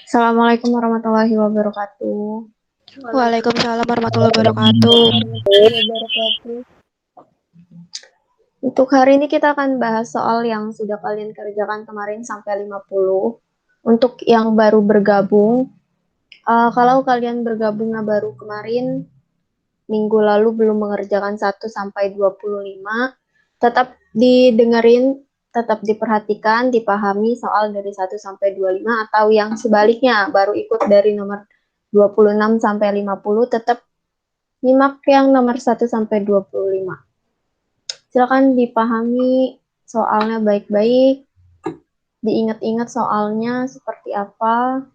Assalamualaikum warahmatullahi wabarakatuh. Waalaikumsalam warahmatullahi wabarakatuh. Untuk hari ini kita akan bahas soal yang sudah kalian kerjakan kemarin sampai 50. Untuk yang baru bergabung, kalau kalian bergabungnya baru kemarin, minggu lalu belum mengerjakan 1 sampai 25, tetap didengerin, tetap diperhatikan, dipahami soal dari 1 sampai 25, atau yang sebaliknya baru ikut dari nomor 26 sampai 50, tetap nyimak yang nomor 1 sampai 25. Silakan dipahami soalnya baik-baik, diingat-ingat soalnya seperti apa.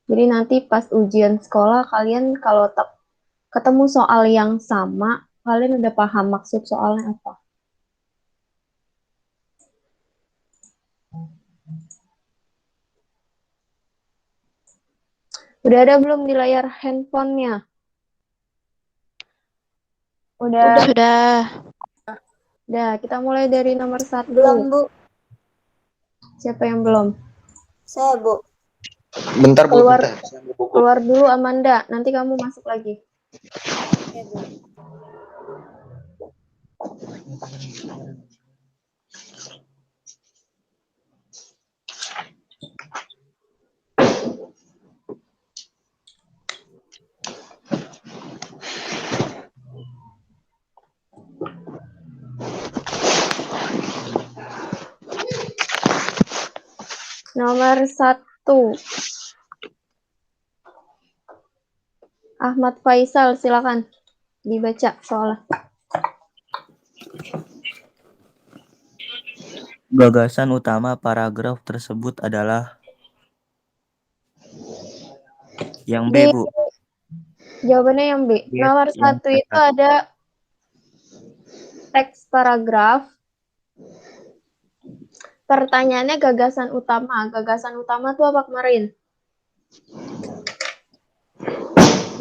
Jadi nanti pas ujian sekolah kalian kalau ketemu soal yang sama, kalian udah paham maksud soalnya apa. Udah ada belum di layar handphonenya? Udah. Sudah. Udah, kita mulai dari nomor 1. Belum, Bu. Siapa yang belum? Saya, Bu. Bentar, Bu. Keluar, Bentar. keluar dulu Amanda, nanti kamu masuk lagi. Oke, Bu. Nomor 1. Ahmad Faisal, silakan dibaca soalnya. Gagasan utama paragraf tersebut adalah yang B, Bu. Jawabannya yang B. Yes, Nomor yang 1 itu ada teks paragraf. Pertanyaannya gagasan utama. Gagasan utama itu apa kemarin?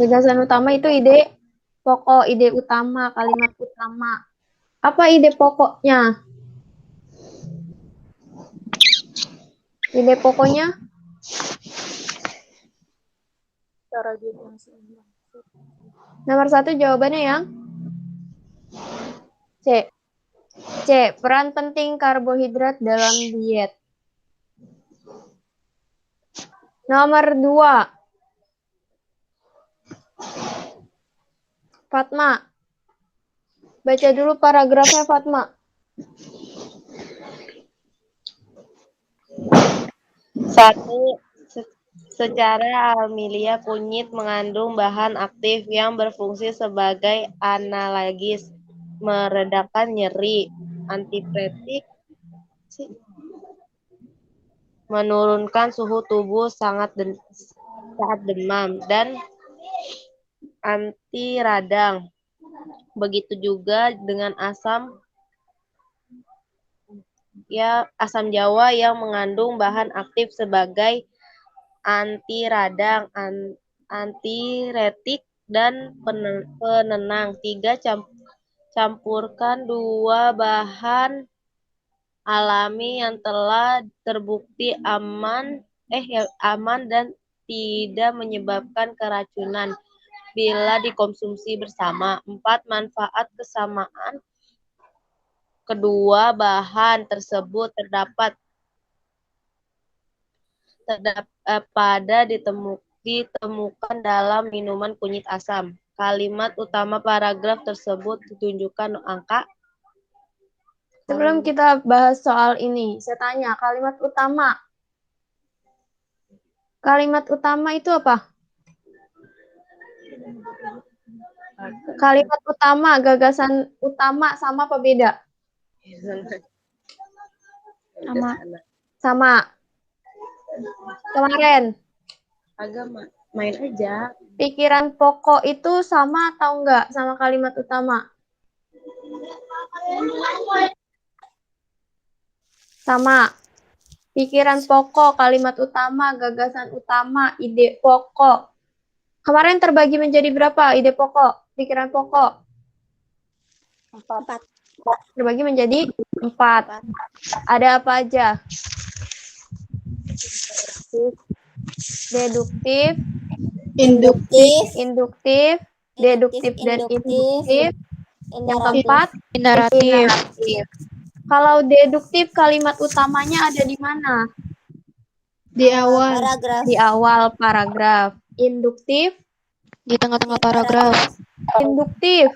Gagasan utama itu ide pokok, ide utama, kalimat utama. Apa ide pokoknya? Ide pokoknya? Nomor 1 jawabannya yang C. C. Peran penting karbohidrat dalam diet. Nomor 2. Fatma. Baca dulu paragrafnya, Fatma. Satu, secara alamiah kunyit mengandung bahan aktif yang berfungsi sebagai analgis, meredakan nyeri, antipiretik, menurunkan suhu tubuh saat demam, dan anti radang. Begitu juga dengan asam jawa yang mengandung bahan aktif sebagai anti radang, antiretik, dan penenang. 3. Campurkan dua bahan alami yang telah terbukti aman dan tidak menyebabkan keracunan bila dikonsumsi bersama. 4. Manfaat kesamaan kedua bahan tersebut terdapat pada ditemukan dalam minuman kunyit asam. Kalimat utama paragraf tersebut ditunjukkan angka. Sebelum kita bahas soal ini, saya tanya, kalimat utama. Kalimat utama itu apa? Kalimat utama, gagasan utama sama apa beda? Sama. Kemarin. Agak main aja. Pikiran pokok itu sama atau enggak sama kalimat utama? Sama. Pikiran pokok, kalimat utama, gagasan utama, ide pokok. Kemarin terbagi menjadi berapa ide pokok, pikiran pokok? 4. Terbagi menjadi 4. Ada apa aja? Deduktif, Induktif, induktif, deduktif dan induktif. Yang keempat, Indaratif. induktif. Kalau deduktif kalimat utamanya ada di mana? Di awal. paragraf. Di awal paragraf. Induktif, Di tengah-tengah paragraf. induktif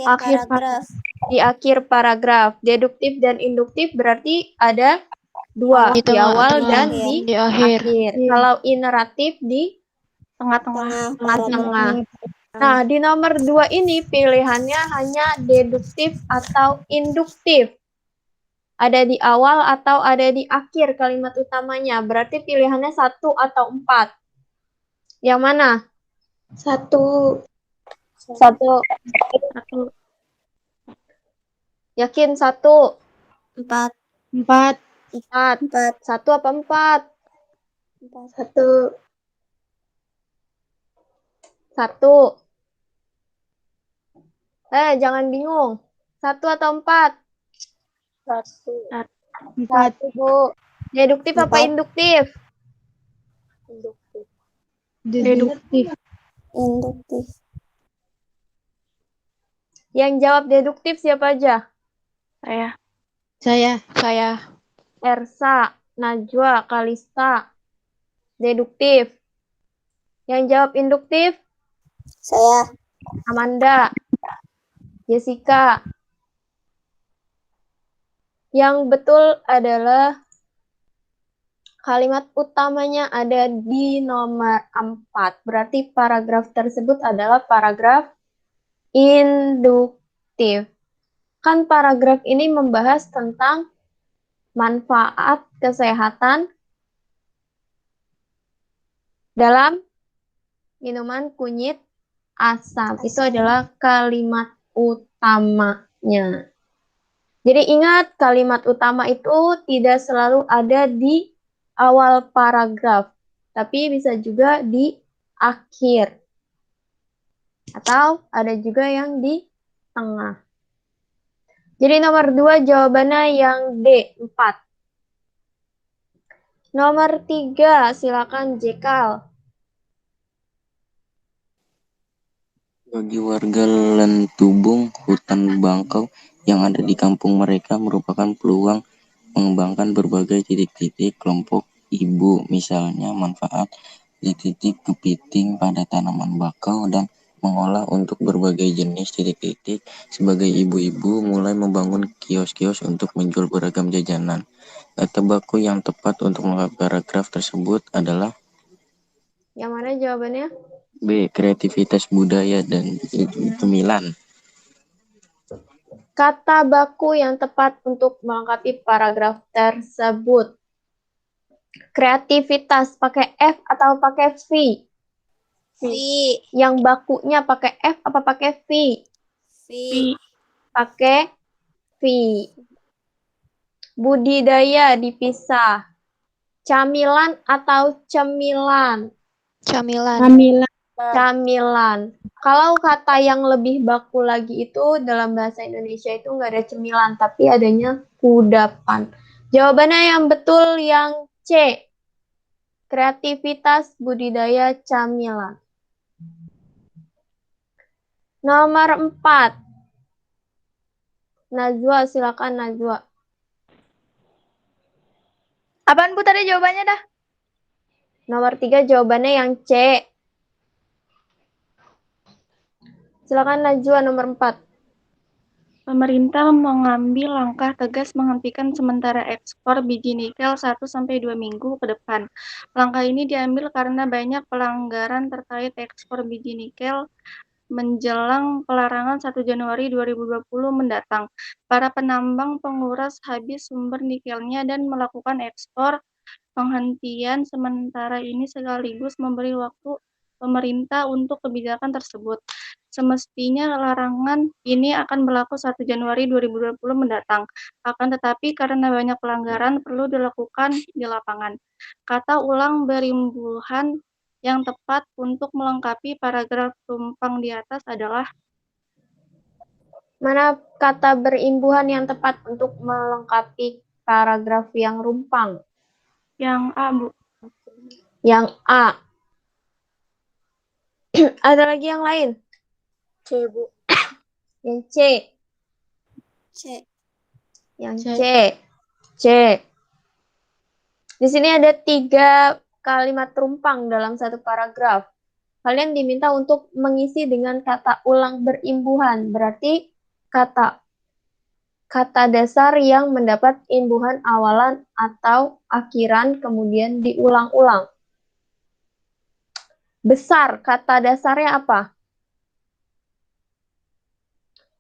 Akhir paragraf. di akhir paragraf. Deduktif dan induktif berarti ada 2, Di di awal tengah-tengah. dan Di akhir. Kalau ineratif di Tengah tengah-tengah. Nah, di nomor 2 ini pilihannya hanya deduktif atau induktif. Ada di awal atau ada di akhir kalimat utamanya. Berarti pilihannya 1 atau 4. Yang mana? 1. Yakin 1? 4. 4. 4. 1 apa 4? 1. 1. Jangan bingung. 1 atau 4? 4. Bu. Deduktif apa 4. induktif? Deduktif. Induktif. Yang jawab deduktif siapa aja? Saya. Ersa, Najwa, Kalista. Deduktif. Yang jawab induktif? Saya. Amanda, Jessica. Yang betul adalah kalimat utamanya ada di nomor 4. Berarti paragraf tersebut adalah paragraf induktif. Kan paragraf ini membahas tentang manfaat kesehatan dalam minuman kunyit asam. Itu adalah kalimat utamanya. Jadi ingat, kalimat utama itu tidak selalu ada di awal paragraf, tapi bisa juga di akhir. Atau ada juga yang di tengah. Jadi nomor 2 jawabannya yang D, 4. Nomor 3, silakan Jekal. Bagi warga Lentubung, hutan bangkau yang ada di kampung mereka merupakan peluang mengembangkan berbagai titik-titik kelompok ibu, misalnya manfaat di titik kepiting pada tanaman bakau dan mengolah untuk berbagai jenis titik-titik. Sebagai ibu-ibu mulai membangun kios-kios untuk menjual beragam jajanan. Kata baku yang tepat untuk melengkapi paragraf tersebut adalah Yang mana jawabannya? B. Kreativitas budaya dan cemilan. Kata baku yang tepat untuk melengkapi paragraf tersebut. Kreativitas pakai F atau pakai V? V. Yang bakunya pakai F apa pakai V? V. Pakai V. Budidaya dipisah. Camilan atau cemilan? Camilan. Kalau kata yang lebih baku lagi itu dalam bahasa Indonesia itu nggak ada cemilan, tapi adanya kudapan. Jawabannya yang betul yang C. Kreativitas budidaya camilan. Nomor 4. Najwa, silakan Najwa. Apaan Bu tadi jawabannya dah? Nomor 3 jawabannya yang C. Silakan Najwa nomor 4. Pemerintah mengambil langkah tegas menghentikan sementara ekspor biji nikel 1-2 minggu ke depan. Langkah ini diambil karena banyak pelanggaran terkait ekspor biji nikel menjelang pelarangan 1 Januari 2020 mendatang. Para penambang penguras habis sumber nikelnya dan melakukan ekspor. Penghentian sementara ini sekaligus memberi waktu pemerintah untuk kebijakan tersebut. Semestinya larangan ini akan berlaku 1 Januari 2020 mendatang. Akan tetapi karena banyak pelanggaran perlu dilakukan di lapangan. Kata ulang berimbuhan yang tepat untuk melengkapi paragraf tumpang di atas adalah Mana kata berimbuhan yang tepat untuk melengkapi paragraf yang rumpang? Yang A, Bu. Yang A. Ada lagi yang lain? C, Bu. Yang C. C. Yang C. C. Di sini ada 3 kalimat rumpang dalam satu paragraf. Kalian diminta untuk mengisi dengan kata ulang berimbuhan. Berarti kata dasar yang mendapat imbuhan awalan atau akhiran kemudian diulang-ulang. Besar, kata dasarnya apa?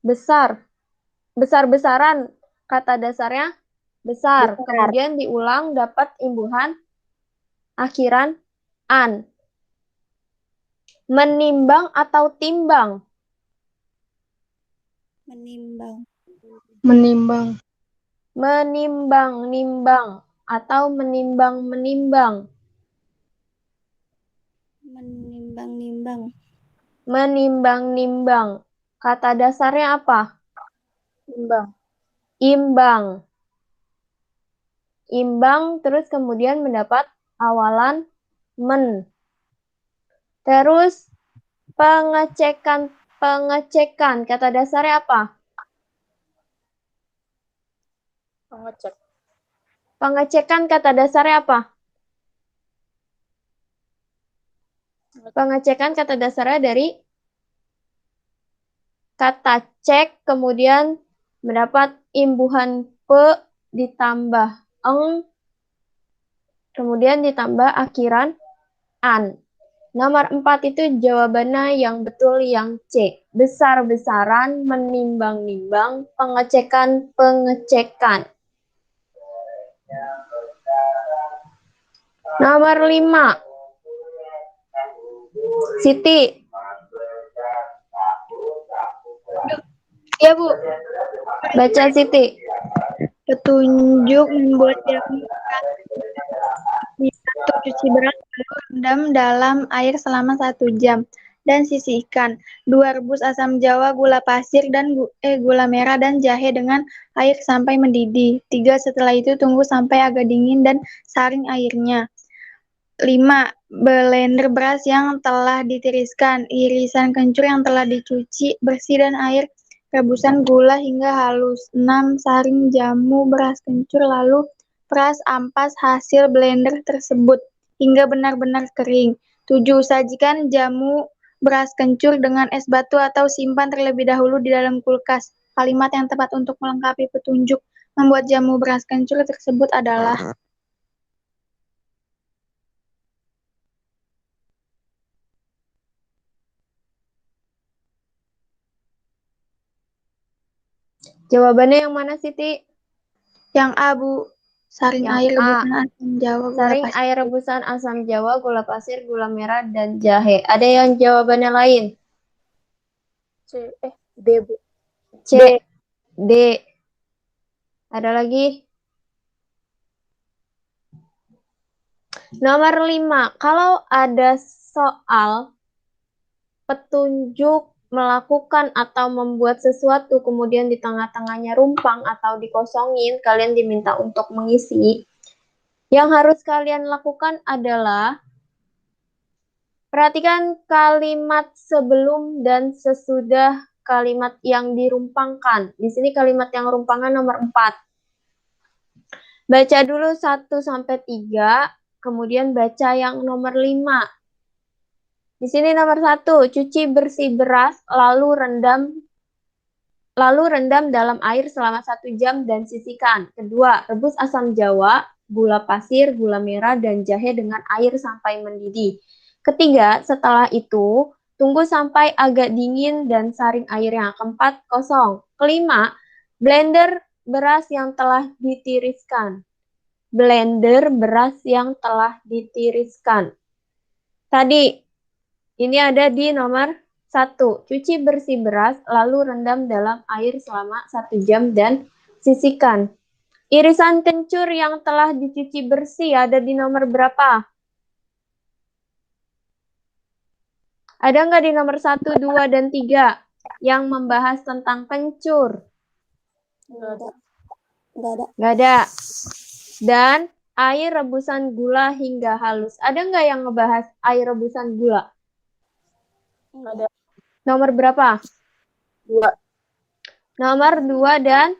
Besar. Besar-besaran, kata dasarnya besar. Kemudian diulang dapat imbuhan akhiran an. Menimbang atau timbang? Menimbang. Menimbang. Menimbang-nimbang atau menimbang-menimbang? Menimbang-nimbang. Menimbang-nimbang. Kata dasarnya apa? Imbang. Imbang. Imbang terus kemudian mendapat awalan men. Terus pengecekan. Kata dasarnya apa? Pengecek. Pengecekan kata dasarnya apa? Pengecekan kata dasarnya dari kata cek, kemudian mendapat imbuhan pe ditambah eng, kemudian ditambah akhiran an. Nomor 4 itu jawabannya yang betul yang C. Besar-besaran, menimbang-nimbang, pengecekan-pengecekan. Nomor 5. Siti. Ya, Bu. Baca Siti. Petunjuk membuat jamu. 1. Cuci beras lalu rendam dalam air selama 1 jam dan sisihkan. 2. Rebus asam jawa, gula pasir dan gula merah dan jahe dengan air sampai mendidih. 3. Setelah itu tunggu sampai agak dingin dan saring airnya. 5. Blender beras yang telah ditiriskan, irisan kencur yang telah dicuci bersih dan air rebusan gula hingga halus. 6. Saring jamu beras kencur lalu peras ampas hasil blender tersebut hingga benar-benar kering. 7. Sajikan jamu beras kencur dengan es batu atau simpan terlebih dahulu di dalam kulkas. Kalimat yang tepat untuk melengkapi petunjuk membuat jamu beras kencur tersebut adalah Jawabannya yang mana, Siti? yang A, Bu. Saring Yang air A. rebusan asam jawa, gula Saring pasir. air rebusan asam jawa, gula pasir, gula merah, dan jahe. Ada yang jawabannya lain? D, Bu. C. D. Ada lagi? Nomor 5. Kalau ada soal petunjuk melakukan atau membuat sesuatu kemudian di tengah-tengahnya rumpang atau dikosongin, kalian diminta untuk mengisi. Yang harus kalian lakukan adalah perhatikan kalimat sebelum dan sesudah kalimat yang dirumpangkan. Di sini kalimat yang rumpangan nomor 4. Baca dulu 1 sampai 3, kemudian baca yang nomor 5. Di sini nomor 1, cuci bersih beras lalu rendam dalam air selama 1 jam dan sisihkan. Kedua, rebus asam jawa, gula pasir, gula merah, dan jahe dengan air sampai mendidih. Ketiga, setelah itu, tunggu sampai agak dingin dan saring airnya. Keempat, kosong. Kelima, blender beras yang telah ditiriskan. Blender beras yang telah ditiriskan. Tadi, ini ada di nomor 1. Cuci bersih beras, lalu rendam dalam air selama 1 jam dan sisihkan. Irisan kencur yang telah dicuci bersih ada di nomor berapa? Ada nggak di nomor 1, 2, dan 3? yang membahas tentang kencur? Nggak ada. Nggak ada. Nggak ada. Dan air rebusan gula hingga halus. Ada nggak yang ngebahas air rebusan gula? Nggak ada. Nomor berapa? 2. Nomor 2 dan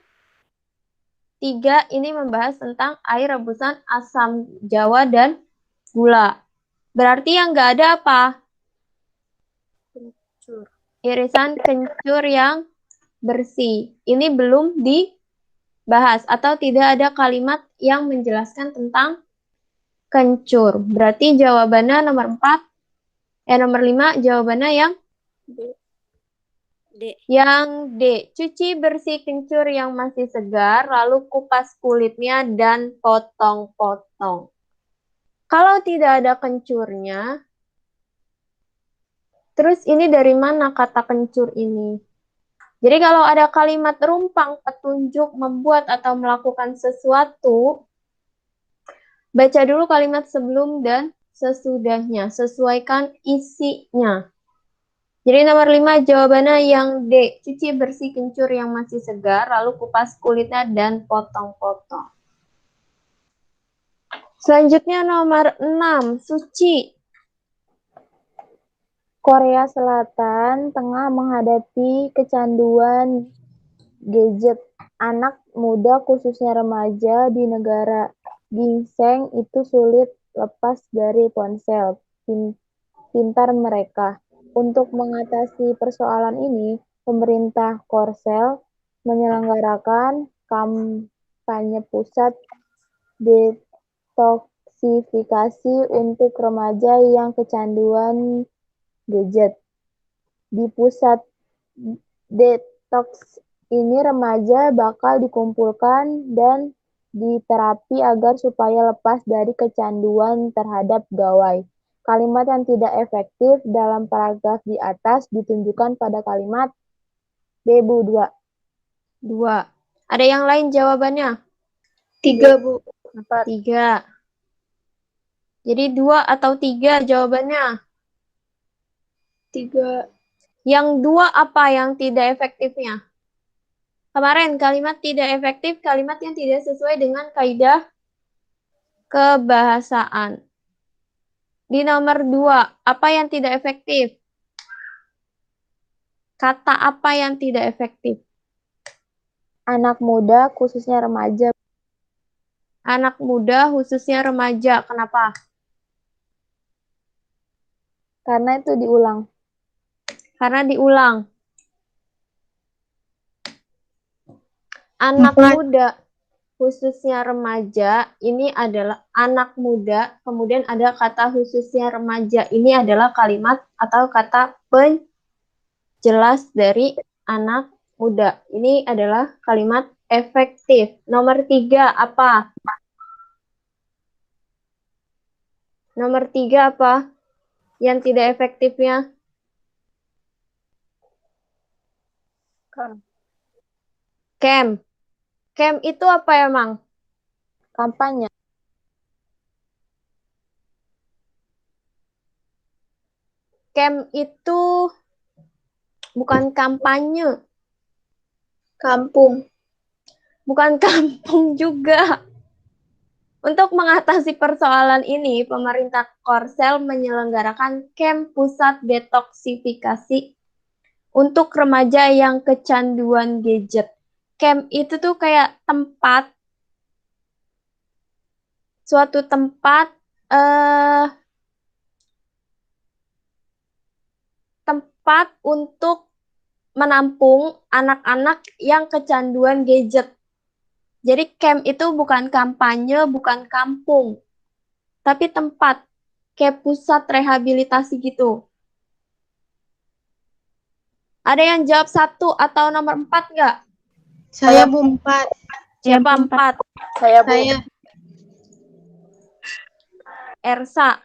3 ini membahas tentang air rebusan asam jawa dan gula. Berarti yang nggak ada apa? Kencur. Irisan kencur yang bersih. Ini belum dibahas atau tidak ada kalimat yang menjelaskan tentang kencur. Berarti jawabannya nomor 4. Nomor 5 jawabannya yang D. Yang D, cuci bersih kencur yang masih segar, lalu kupas kulitnya dan potong-potong. Kalau tidak ada kencurnya, terus ini dari mana kata kencur ini? Jadi kalau ada kalimat rumpang, petunjuk, membuat, atau melakukan sesuatu, baca dulu kalimat sebelum dan sesudahnya, sesuaikan isinya. Jadi nomor 5 jawabannya yang D. Cuci bersih kencur yang masih segar, lalu kupas kulitnya dan potong-potong. Selanjutnya nomor 6, suci. Korea Selatan tengah menghadapi kecanduan gadget. Anak muda khususnya remaja di negara ginseng itu sulit lepas dari ponsel pintar mereka. Untuk mengatasi persoalan ini, pemerintah Korsel menyelenggarakan kampanye pusat detoksifikasi untuk remaja yang kecanduan gadget. Di pusat detox ini remaja bakal dikumpulkan dan diterapi agar supaya lepas dari kecanduan terhadap gawai. Kalimat yang tidak efektif dalam paragraf di atas ditunjukkan pada kalimat B, Bu. 2. 2. Ada yang lain jawabannya? 3, Bu. 3. Jadi 2 atau 3 jawabannya? 3. Yang 2 apa yang tidak efektifnya? Kemarin kalimat tidak efektif, kalimat yang tidak sesuai dengan kaidah kebahasaan. Di nomor 2, apa yang tidak efektif? Kata apa yang tidak efektif? Anak muda khususnya remaja. Anak muda khususnya remaja. Kenapa? Karena itu diulang. Karena diulang. Anak muda khususnya remaja ini adalah anak muda, kemudian ada kata khususnya remaja. Ini adalah kalimat atau kata penjelas dari anak muda. Ini adalah kalimat efektif. Nomor 3 apa? Nomor 3 apa? Yang tidak efektifnya? Camp. Camp itu apa emang? Kampanye. Camp itu bukan kampanye. Kampung. Bukan kampung juga. Untuk mengatasi persoalan ini, pemerintah Korsel menyelenggarakan camp pusat detoksifikasi untuk remaja yang kecanduan gadget. Camp itu tuh kayak tempat, suatu tempat untuk menampung anak-anak yang kecanduan gadget. Jadi camp itu bukan kampanye, bukan kampung, tapi tempat, kayak pusat rehabilitasi gitu. Ada yang jawab 1 atau nomor 4 nggak? Saya, Bu. 4. Siapa 4? Saya, Bu. Saya. Ersa.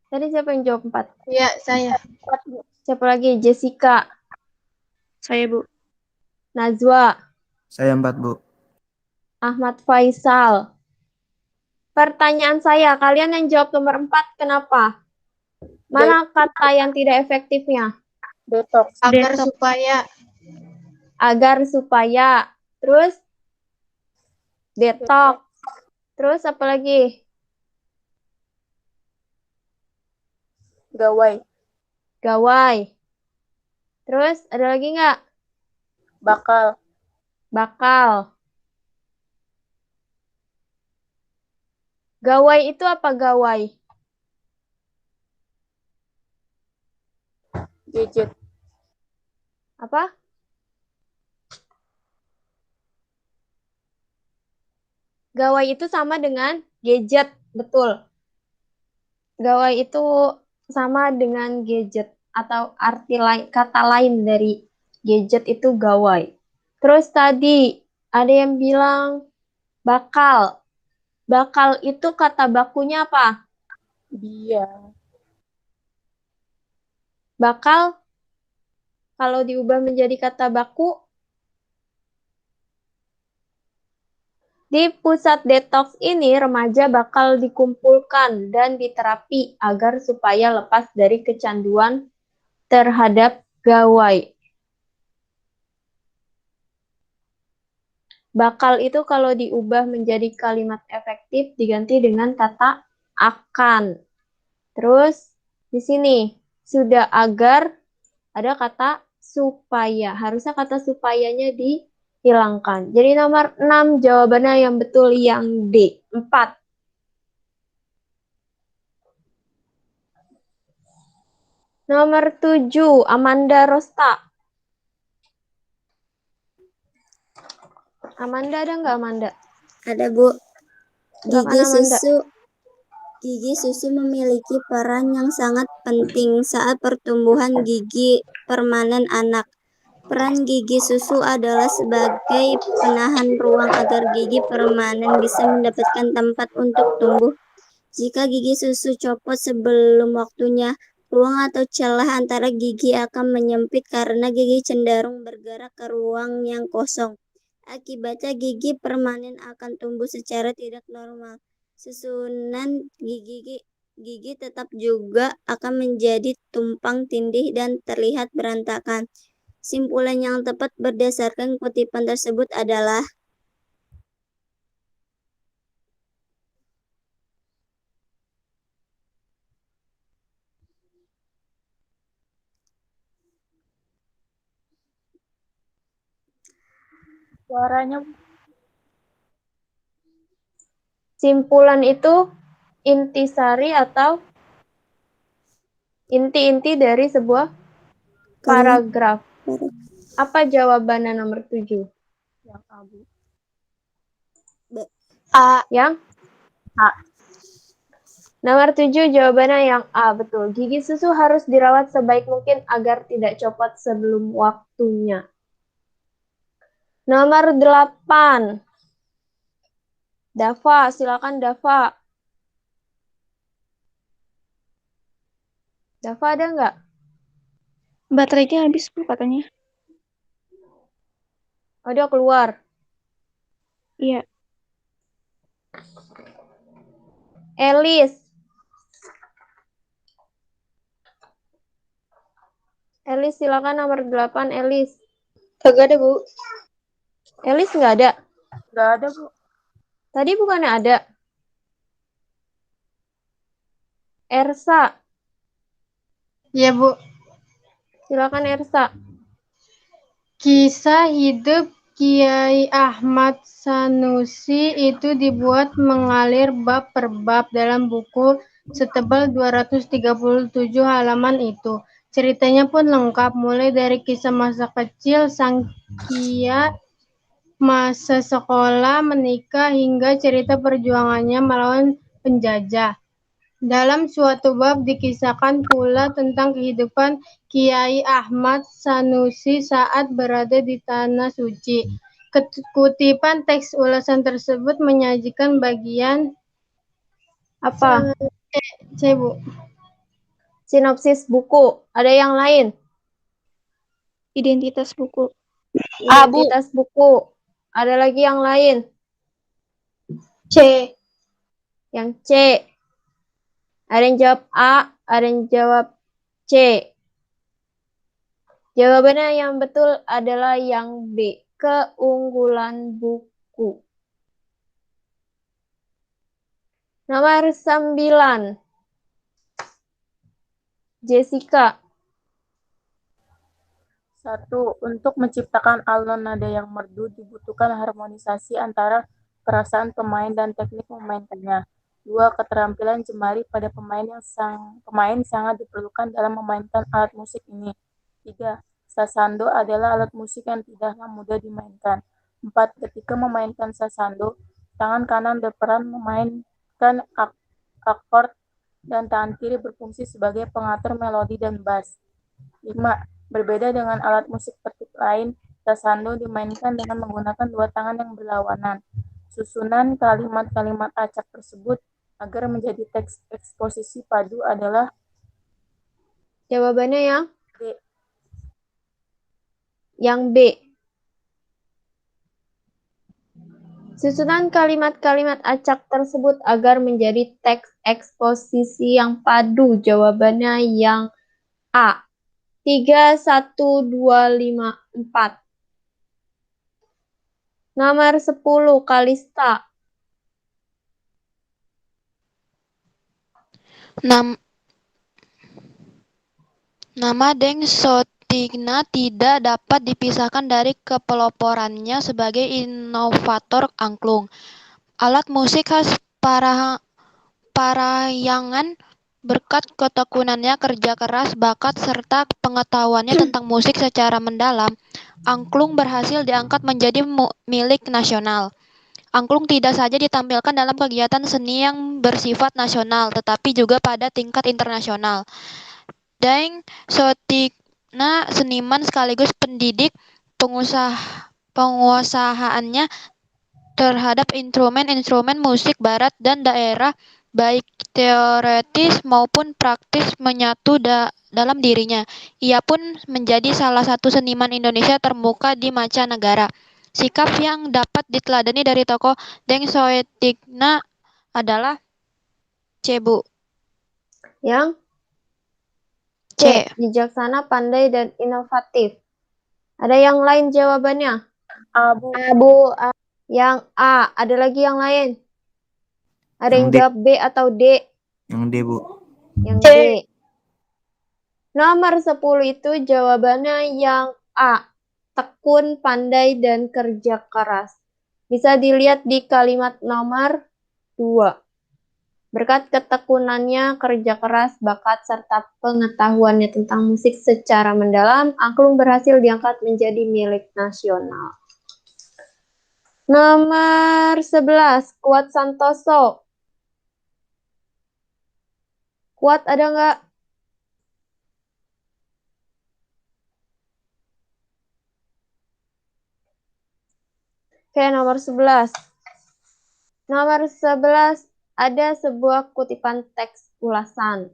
Tadi siapa yang jawab 4? Ya, saya. Siapa lagi? Jessica. Saya, Bu. Najwa. Saya 4, Bu. Ahmad Faisal. Pertanyaan saya, kalian yang jawab nomor 4 kenapa? Mana kata yang tidak efektifnya? Detox. Agar Detox. supaya. Agar supaya. Terus detox. Terus apa lagi? Gawai. Gawai. Terus ada lagi nggak? Bakal. Bakal. Gawai itu apa gawai? Gadget. Apa? Gawai itu sama dengan gadget, betul. Gawai itu sama dengan gadget atau arti lain, kata lain dari gadget itu gawai. Terus tadi ada yang bilang bakal. Bakal itu kata bakunya apa? Bia. Bakal kalau diubah menjadi kata baku, di pusat detox ini remaja bakal dikumpulkan dan diterapi agar supaya lepas dari kecanduan terhadap gawai. Bakal itu kalau diubah menjadi kalimat efektif diganti dengan kata akan. Terus di sini sudah agar ada kata supaya. Harusnya kata supayanya dihilangkan. Jadi nomor 6 jawabannya yang betul yang D. 4. Nomor 7 Amanda Rosta. Amanda ada nggak Amanda? Ada, Bu. Silakan, Amanda. Gigi susu memiliki peran yang sangat penting saat pertumbuhan gigi permanen anak. Peran gigi susu adalah sebagai penahan ruang agar gigi permanen bisa mendapatkan tempat untuk tumbuh. Jika gigi susu copot sebelum waktunya, ruang atau celah antara gigi akan menyempit karena gigi cenderung bergerak ke ruang yang kosong. Akibatnya gigi permanen akan tumbuh secara tidak normal. Susunan gigi tetap juga akan menjadi tumpang tindih dan terlihat berantakan. Simpulan yang tepat berdasarkan kutipan tersebut adalah Suaranya. Simpulan itu intisari atau inti-inti dari sebuah paragraf. Apa jawabannya nomor 7? Yang abu. A. Yang A. Nomor 7 jawabannya yang A, betul. Gigi susu harus dirawat sebaik mungkin agar tidak copot sebelum waktunya. Nomor 8. Dava, silakan Dava. Dava ada nggak? Baterainya habis, Bu, katanya. Oh, dia keluar. Iya. Elis. Elis, silakan nomor 8, Elis. Kagak ada, Bu. Elis nggak ada? Nggak ada, Bu. Tadi bukannya ada? Ersa. Iya, Bu. Silakan Ersa. Kisah hidup Kiai Ahmad Sanusi itu dibuat mengalir bab per bab dalam buku setebal 237 halaman itu. Ceritanya pun lengkap, mulai dari kisah masa kecil sang Kia, masa sekolah, menikah, hingga cerita perjuangannya melawan penjajah. Dalam suatu bab dikisahkan pula tentang kehidupan Kiai Ahmad Sanusi saat berada di Tanah Suci. Kutipan teks ulasan tersebut menyajikan bagian Apa? C, Bu. Sinopsis buku. Ada yang lain? Identitas buku. Identitas buku. Ada lagi yang lain? C. Yang C. Ada yang jawab A, ada yang jawab C. Jawabannya yang betul adalah yang B, keunggulan buku. Nomor 9. Jessica. 1. Untuk menciptakan alun nada yang merdu dibutuhkan harmonisasi antara perasaan pemain dan teknik memainkannya. 2. Keterampilan jemari pada pemain sangat diperlukan dalam memainkan alat musik ini. 3. Sasando adalah alat musik yang tidaklah mudah dimainkan. 4. Ketika memainkan sasando, tangan kanan berperan memainkan akord dan tangan kiri berfungsi sebagai pengatur melodi dan bass. 5. Berbeda dengan alat musik tertib lain, sasando dimainkan dengan menggunakan dua tangan yang berlawanan. Susunan kalimat-kalimat acak tersebut agar menjadi teks eksposisi padu adalah Jawabannya yang B. Yang B. Susunan kalimat-kalimat acak tersebut agar menjadi teks eksposisi yang padu. Jawabannya yang A. 3, 1, 2, 5, 4. Nomor 10, Kalista. Nama Deng Sotigna tidak dapat dipisahkan dari kepeloporannya sebagai inovator angklung. Alat musik khas Parahyangan. Berkat ketekunannya, kerja keras, bakat, serta pengetahuannya tentang musik secara mendalam, angklung berhasil diangkat menjadi milik nasional. Angklung tidak saja ditampilkan dalam kegiatan seni yang bersifat nasional, tetapi juga pada tingkat internasional. Deng Sotigna, seniman sekaligus pendidik, penguasaannya terhadap instrumen-instrumen musik barat dan daerah, baik teoretis maupun praktis, menyatu dalam dirinya. Ia pun menjadi salah satu seniman Indonesia termuka di mancanegara. Sikap yang dapat diteladani dari tokoh Deng Soetigna adalah C, Bu. Yang C. Bijaksana, pandai, dan inovatif. Ada yang lain jawabannya? Abu. Yang A. Ada lagi yang lain? Ada yang Yang D. jawab B atau D? Yang D, Bu. Yang D. Nomor 10 itu jawabannya yang A. Tekun, pandai, dan kerja keras. Bisa dilihat di kalimat nomor 2. Berkat ketekunannya, kerja keras, bakat, serta pengetahuannya tentang musik secara mendalam, angklung berhasil diangkat menjadi milik nasional. Nomor 11, Kuat Santoso. Kuat ada nggak? Oke, nomor 11. Nomor 11 ada sebuah kutipan teks ulasan.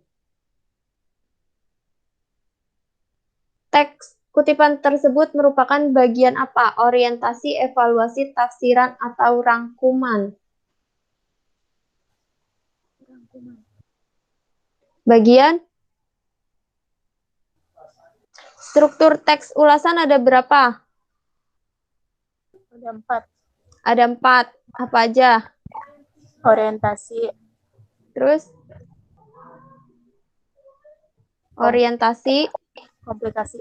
Teks kutipan tersebut merupakan bagian apa? Orientasi, evaluasi, tafsiran, atau rangkuman? Bagian? Struktur teks ulasan ada berapa? Ada 4. Ada 4. Apa aja? Orientasi. Terus? Orientasi. Komplikasi.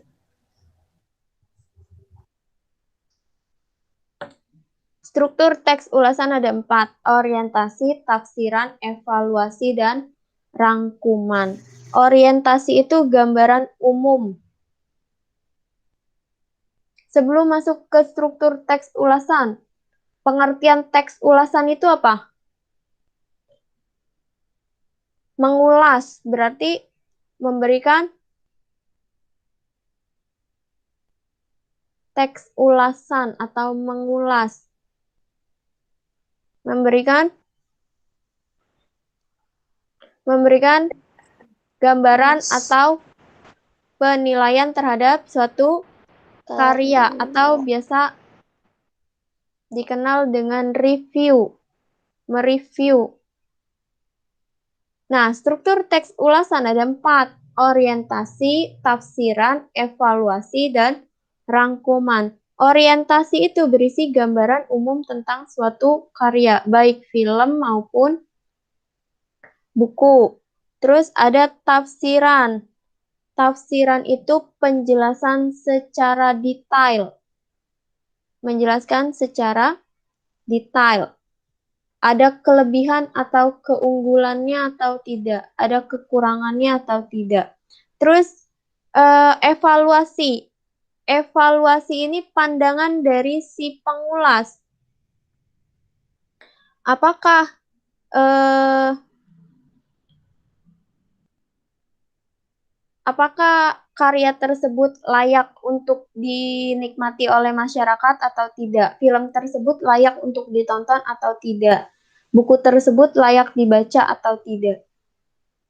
Struktur teks ulasan ada 4. Orientasi, tafsiran, evaluasi, dan rangkuman. Orientasi itu gambaran umum. Sebelum masuk ke struktur teks ulasan, pengertian teks ulasan itu apa? Mengulas, berarti memberikan teks ulasan atau mengulas. Memberikan gambaran atau penilaian terhadap suatu karya atau biasa dikenal dengan review, mereview. Nah, struktur teks ulasan ada 4. orientasi, tafsiran, evaluasi, dan rangkuman. Orientasi itu berisi gambaran umum tentang suatu karya, baik film maupun buku. Terus ada tafsiran. Tafsiran itu penjelasan secara detail. Menjelaskan secara detail. Ada kelebihan atau keunggulannya atau tidak. Ada kekurangannya atau tidak. Terus evaluasi. Evaluasi ini pandangan dari si pengulas. Apakah karya tersebut layak untuk dinikmati oleh masyarakat atau tidak? Film tersebut layak untuk ditonton atau tidak? Buku tersebut layak dibaca atau tidak?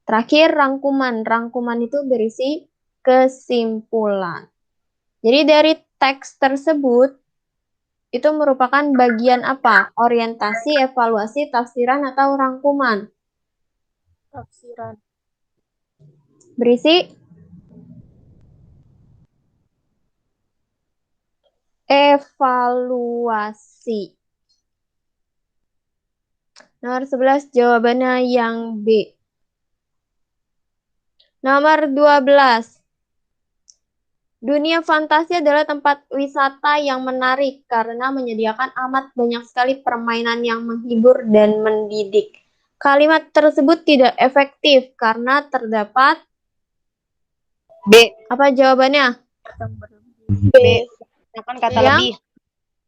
Terakhir, rangkuman. Rangkuman itu berisi kesimpulan. Jadi dari teks tersebut, itu merupakan bagian apa? Orientasi, evaluasi, tafsiran, atau rangkuman? Tafsiran. Berisi evaluasi. Nomor 11 jawabannya yang B. Nomor 12. Dunia fantasi adalah tempat wisata yang menarik karena menyediakan amat banyak sekali permainan yang menghibur dan mendidik. Kalimat tersebut tidak efektif karena terdapat B. Apa jawabannya? B. Gunakan kata Yang lebih.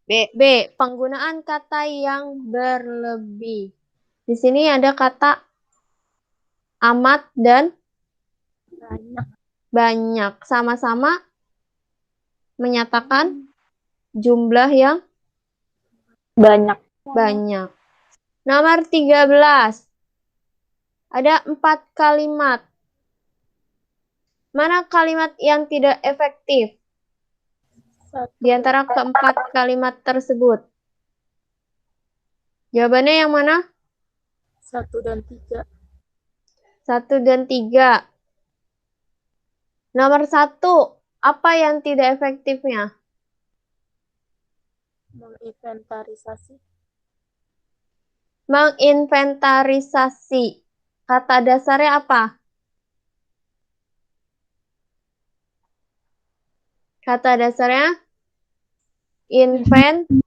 B. B. Penggunaan kata yang berlebih. Di sini ada kata amat dan banyak. Sama-sama menyatakan jumlah yang Banyak. banyak. Nomor 13. Ada 4 kalimat. Mana kalimat yang tidak efektif di antara keempat kalimat tersebut? Jawabannya yang mana? 1 dan 3. 1 dan 3. Nomor 1, apa yang tidak efektifnya? Menginventarisasi. Menginventarisasi. Kata dasarnya apa? Kata dasarnya inventaris.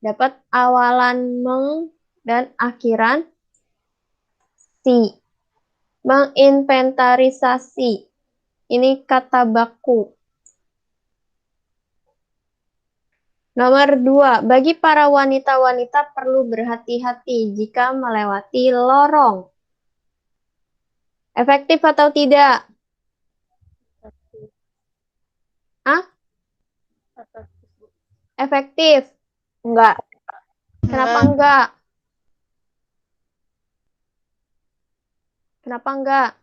Dapat awalan meng dan akhiran si. Menginventarisasi. Ini kata baku. Nomor 2. Bagi para wanita-wanita perlu berhati-hati jika melewati lorong. Efektif atau tidak? Hah? Efektif? Enggak. Kenapa enggak? Kenapa enggak?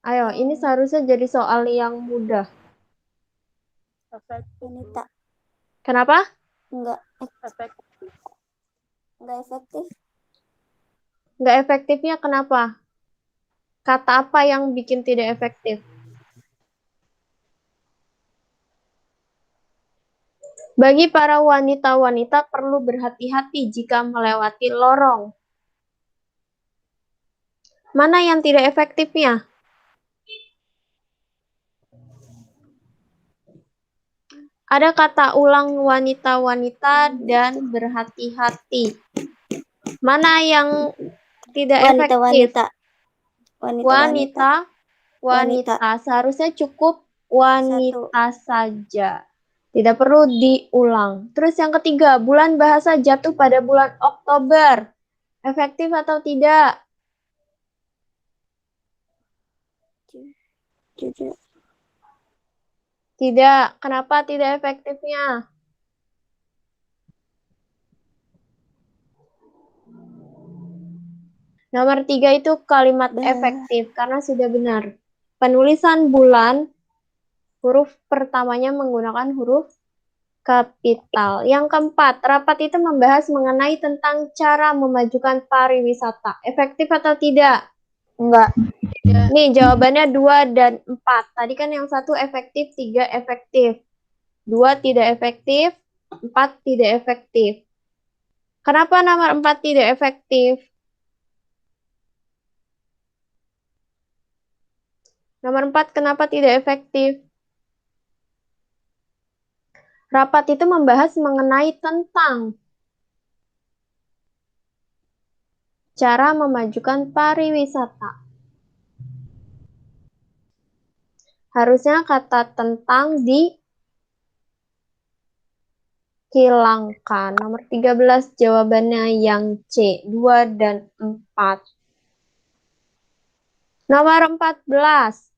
Ayo, ini seharusnya jadi soal yang mudah. Wanita. Kenapa? Enggak efektif. Enggak efektifnya kenapa? Kata apa yang bikin tidak efektif? Bagi para wanita-wanita perlu berhati-hati jika melewati lorong. Mana yang tidak efektifnya? Ada kata ulang wanita-wanita dan berhati-hati. Mana yang tidak efektif? Wanita. Seharusnya cukup wanita saja. Tidak perlu diulang. Terus yang ketiga, bulan bahasa jatuh pada bulan Oktober. Efektif atau tidak? Tidak. Kenapa tidak efektifnya? Nomor 3 itu kalimat efektif karena sudah benar. Penulisan bulan, huruf pertamanya menggunakan huruf kapital. Yang keempat, rapat itu membahas mengenai tentang cara memajukan pariwisata. Efektif atau tidak? Enggak. Nih jawabannya 2 dan 4. Tadi kan yang satu efektif, 3 efektif. 2 tidak efektif, 4 tidak efektif. Kenapa nomor 4 tidak efektif? Nomor 4 kenapa tidak efektif? Rapat itu membahas mengenai tentang cara memajukan pariwisata. Harusnya kata tentang dihilangkan. Nomor 13 jawabannya yang C, 2 dan 4. Nomor 14.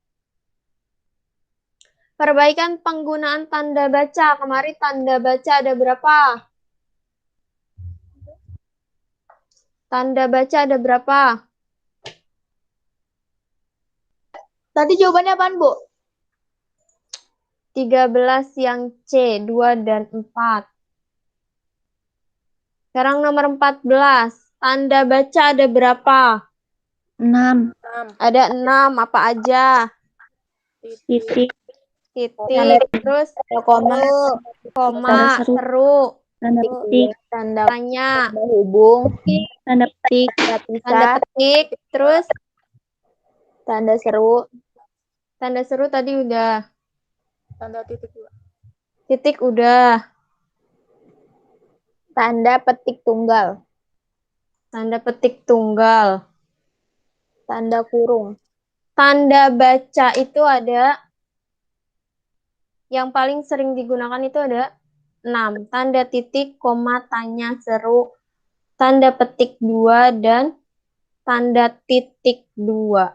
Perbaikan penggunaan tanda baca. Kemarin tanda baca ada berapa? Tanda baca ada berapa? Tadi jawabannya apaan, Bu? 13 yang C, 2 dan 4. Sekarang nomor 14. Tanda baca ada berapa? 6. Ada 6, apa aja? Titik. Titik, terus Koma. koma, seru, Tanda petik. tanda tanya, Hubung. Tanda petik. tanda petik, terus Tanda seru. tanda seru tadi udah. Tanda titik dua. Titik udah. Tanda petik tunggal. Tanda petik tunggal. Tanda kurung. Tanda baca itu ada, yang paling sering digunakan itu ada 6. Tanda titik, koma, tanya, seru, tanda petik 2, dan tanda titik 2.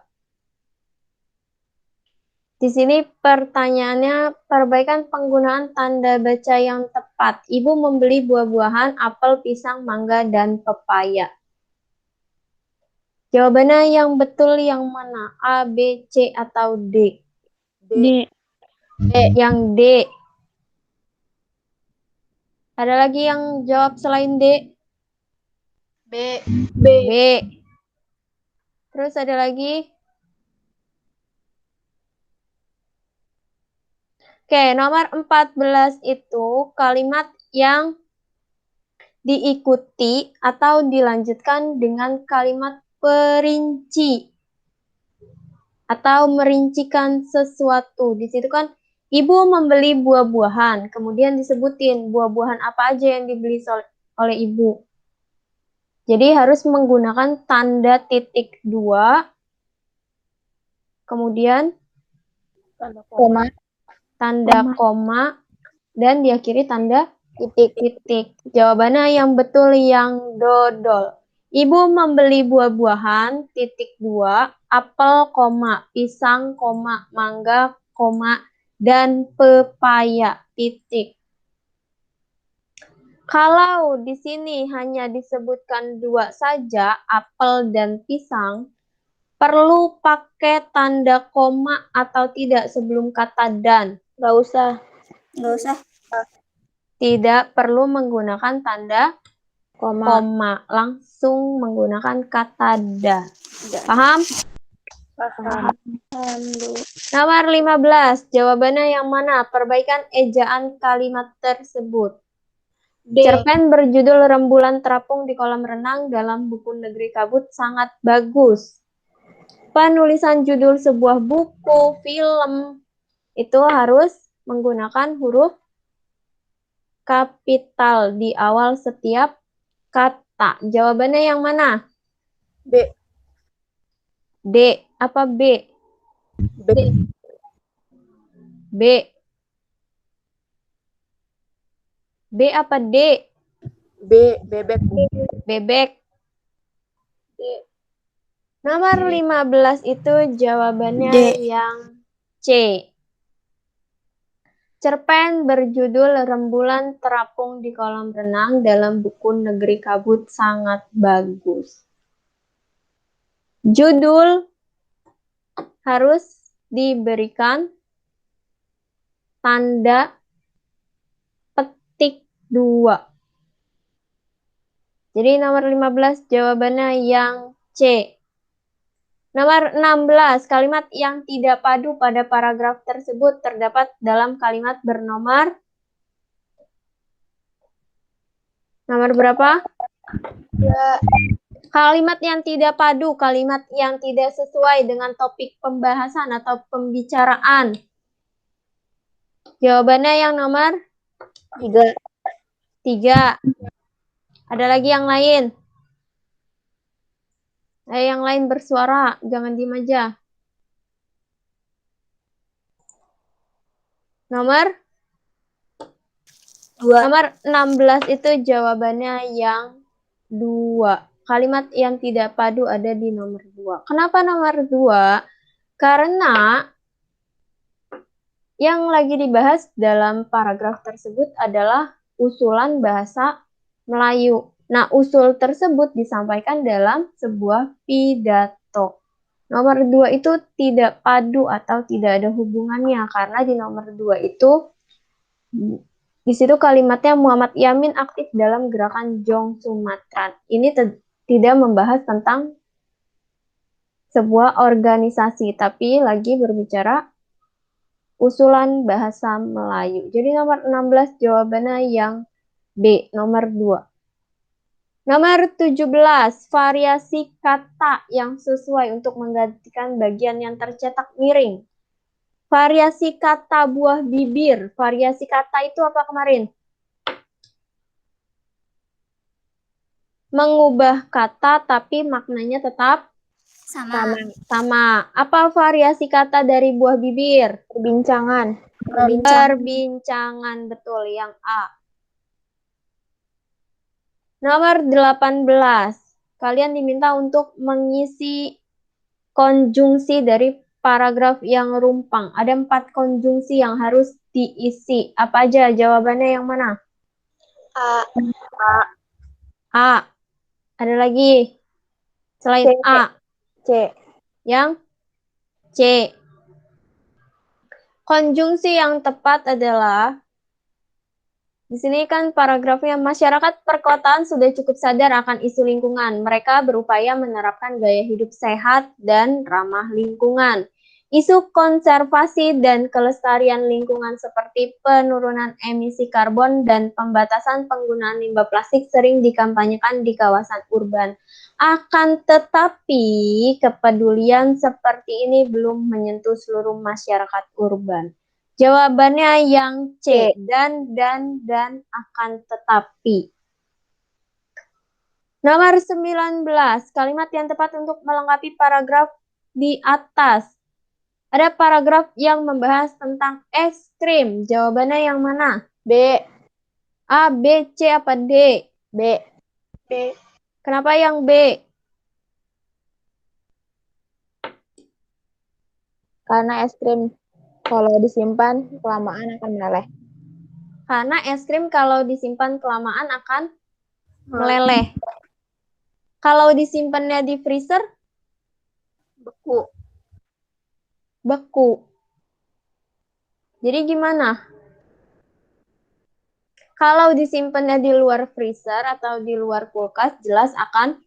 Di sini pertanyaannya, perbaikan penggunaan tanda baca yang tepat. Ibu membeli buah-buahan, apel, pisang, mangga, dan pepaya. Jawabannya yang betul yang mana? A, B, C, atau D? D. Yang D. Ada lagi yang jawab selain D? B. B. Terus ada lagi? Oke, nomor 14 itu kalimat yang diikuti atau dilanjutkan dengan kalimat perinci atau merincikan sesuatu. Di situ kan ibu membeli buah-buahan, kemudian disebutin buah-buahan apa aja yang dibeli oleh ibu. Jadi harus menggunakan tanda titik 2, kemudian tanda koma, dan diakhiri tanda titik. Jawabannya yang betul yang dodol. Ibu membeli buah-buahan, titik 2, apel, koma, pisang, koma, mangga, koma, dan pepaya, titik. Kalau di sini hanya disebutkan 2 saja, apel dan pisang, perlu pakai tanda koma atau tidak sebelum kata dan? Nggak usah. Nggak usah. Tidak perlu menggunakan tanda koma, langsung menggunakan kata dan. Paham? Paham. Nomor 15, jawabannya yang mana? Perbaikan ejaan kalimat tersebut. Cerpen berjudul Rembulan Terapung di Kolam Renang dalam buku Negeri Kabut sangat bagus. Penulisan judul sebuah buku, film, itu harus menggunakan huruf kapital di awal setiap kata. Jawabannya yang mana? B. D. Apa B? B. B. B apa D? B. Bebek. Bebek. Nomor 15 itu jawabannya yang C. Cerpen berjudul Rembulan Terapung di Kolam Renang dalam buku Negeri Kabut sangat bagus. Judul harus diberikan tanda Jadi nomor 15 jawabannya yang C. Nomor 16, kalimat yang tidak padu pada paragraf tersebut terdapat dalam kalimat bernomor berapa? Kalimat yang tidak padu, kalimat yang tidak sesuai dengan topik pembahasan atau pembicaraan. Jawabannya yang nomor 3. Ada lagi yang lain? Yang lain bersuara, jangan diem aja. Nomor 16 itu jawabannya yang 2. Kalimat yang tidak padu ada di nomor 2. Kenapa nomor 2? Karena yang lagi dibahas dalam paragraf tersebut adalah usulan bahasa Melayu. Nah, usul tersebut disampaikan dalam sebuah pidato. Nomor 2 itu tidak padu atau tidak ada hubungannya karena di nomor 2 itu di situ kalimatnya Muhammad Yamin aktif dalam gerakan Jong Sumatran. Ini tidak membahas tentang sebuah organisasi, tapi lagi berbicara usulan bahasa Melayu. Jadi nomor 16 jawabannya yang B, nomor 2. Nomor 17, variasi kata yang sesuai untuk menggantikan bagian yang tercetak miring. Variasi kata buah bibir. Variasi kata itu apa kemarin? Mengubah kata tapi maknanya tetap sama. Apa variasi kata dari buah bibir? Perbincangan. Perbincangan, betul, yang A. Nomor 18. Kalian diminta untuk mengisi konjungsi dari paragraf yang rumpang. Ada 4 konjungsi yang harus diisi. Apa aja? Jawabannya yang mana? A. Ada lagi? Selain C. A. C. Yang C. Konjungsi yang tepat adalah di sini kan paragrafnya, masyarakat perkotaan sudah cukup sadar akan isu lingkungan. Mereka berupaya menerapkan gaya hidup sehat dan ramah lingkungan. Isu konservasi dan kelestarian lingkungan seperti penurunan emisi karbon dan pembatasan penggunaan limbah plastik sering dikampanyekan di kawasan urban. Akan tetapi, kepedulian seperti ini belum menyentuh seluruh masyarakat urban. Jawabannya yang C, dan akan tetapi. Nomor 19, kalimat yang tepat untuk melengkapi paragraf di atas. Ada paragraf yang membahas tentang es krim. Jawabannya yang mana? B. A, B, C, apa D? B. Kenapa yang B? Karena es krim kalau disimpan kelamaan akan meleleh. Karena es krim kalau disimpan kelamaan akan meleleh. Kalau disimpannya di freezer? Beku. Jadi gimana? Kalau disimpannya di luar freezer atau di luar kulkas, jelas akan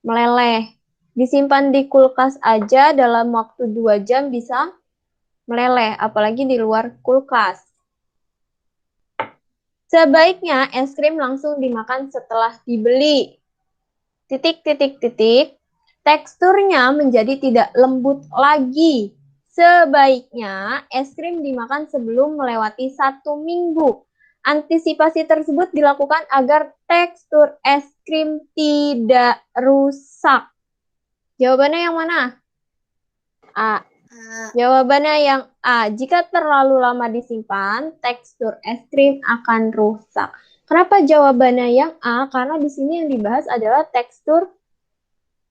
meleleh. Disimpan di kulkas aja dalam waktu 2 jam bisa meleleh, apalagi di luar kulkas. Sebaiknya es krim langsung dimakan setelah dibeli. Teksturnya menjadi tidak lembut lagi. Sebaiknya es krim dimakan sebelum melewati 1 minggu. Antisipasi tersebut dilakukan agar tekstur es krim tidak rusak. Jawabannya yang mana? A. Jawabannya yang A. Jika terlalu lama disimpan, tekstur es krim akan rusak. Kenapa jawabannya yang A? Karena di sini yang dibahas adalah tekstur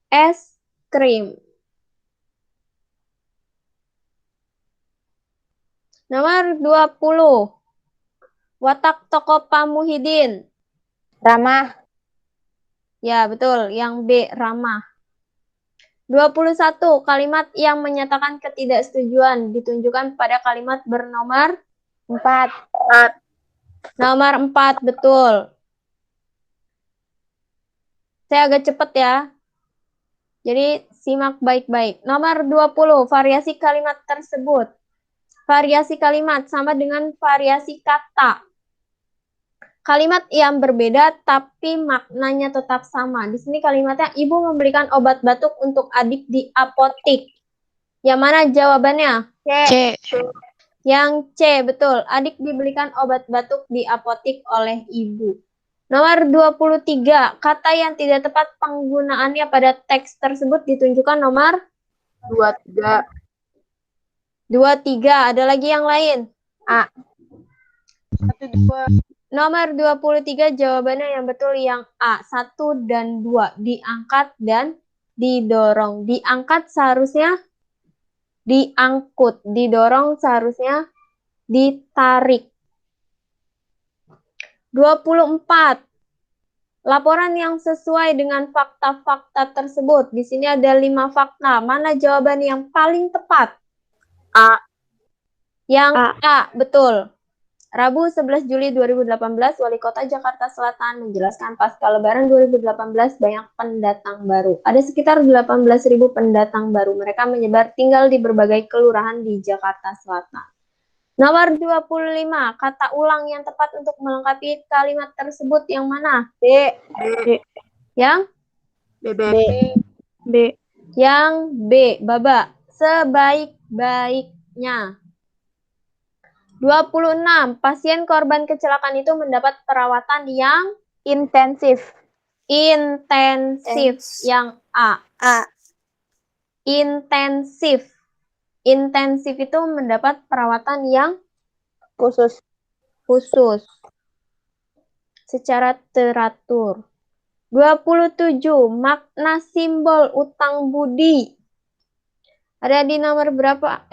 es krim. Nomor 20. Watak tokoh Pak Muhyiddin. Ramah. Ya, betul. Yang B, ramah. 21. Kalimat yang menyatakan ketidaksetujuan ditunjukkan pada kalimat bernomor 4. Nomor 4, betul. Saya agak cepat ya. Jadi simak baik-baik. Nomor 20, variasi kalimat tersebut. Variasi kalimat sama dengan variasi kata. Kalimat yang berbeda tapi maknanya tetap sama. Di sini kalimatnya, ibu membelikan obat batuk untuk adik di apotik. Yang mana jawabannya? C. Yang C, betul. Adik dibelikan obat batuk di apotik oleh ibu. Nomor 23, kata yang tidak tepat penggunaannya pada teks tersebut ditunjukkan nomor 23. 23. Ada lagi yang lain? A. 1, 2. Nomor 23 jawabannya yang betul yang A. 1 dan 2. Diangkat dan didorong. Diangkat seharusnya diangkut. Didorong seharusnya ditarik. 24. Laporan yang sesuai dengan fakta-fakta tersebut. Di sini ada 5 fakta. Mana jawaban yang paling tepat? A. Yang A, betul. Rabu 11 Juli 2018, Wali Kota Jakarta Selatan menjelaskan pasca Lebaran 2018 banyak pendatang baru. Ada sekitar 18.000 pendatang baru. Mereka menyebar tinggal di berbagai kelurahan di Jakarta Selatan. Nomor 25, kata ulang yang tepat untuk melengkapi kalimat tersebut yang mana? B. Yang? B. Yang B, Baba. Sebaik-baiknya. 26. Pasien korban kecelakaan itu mendapat perawatan yang Intensif. Yang A. Intensif. Intensif itu mendapat perawatan yang Khusus. Secara teratur. 27. Makna simbol utang budi. Ada di nomor berapa?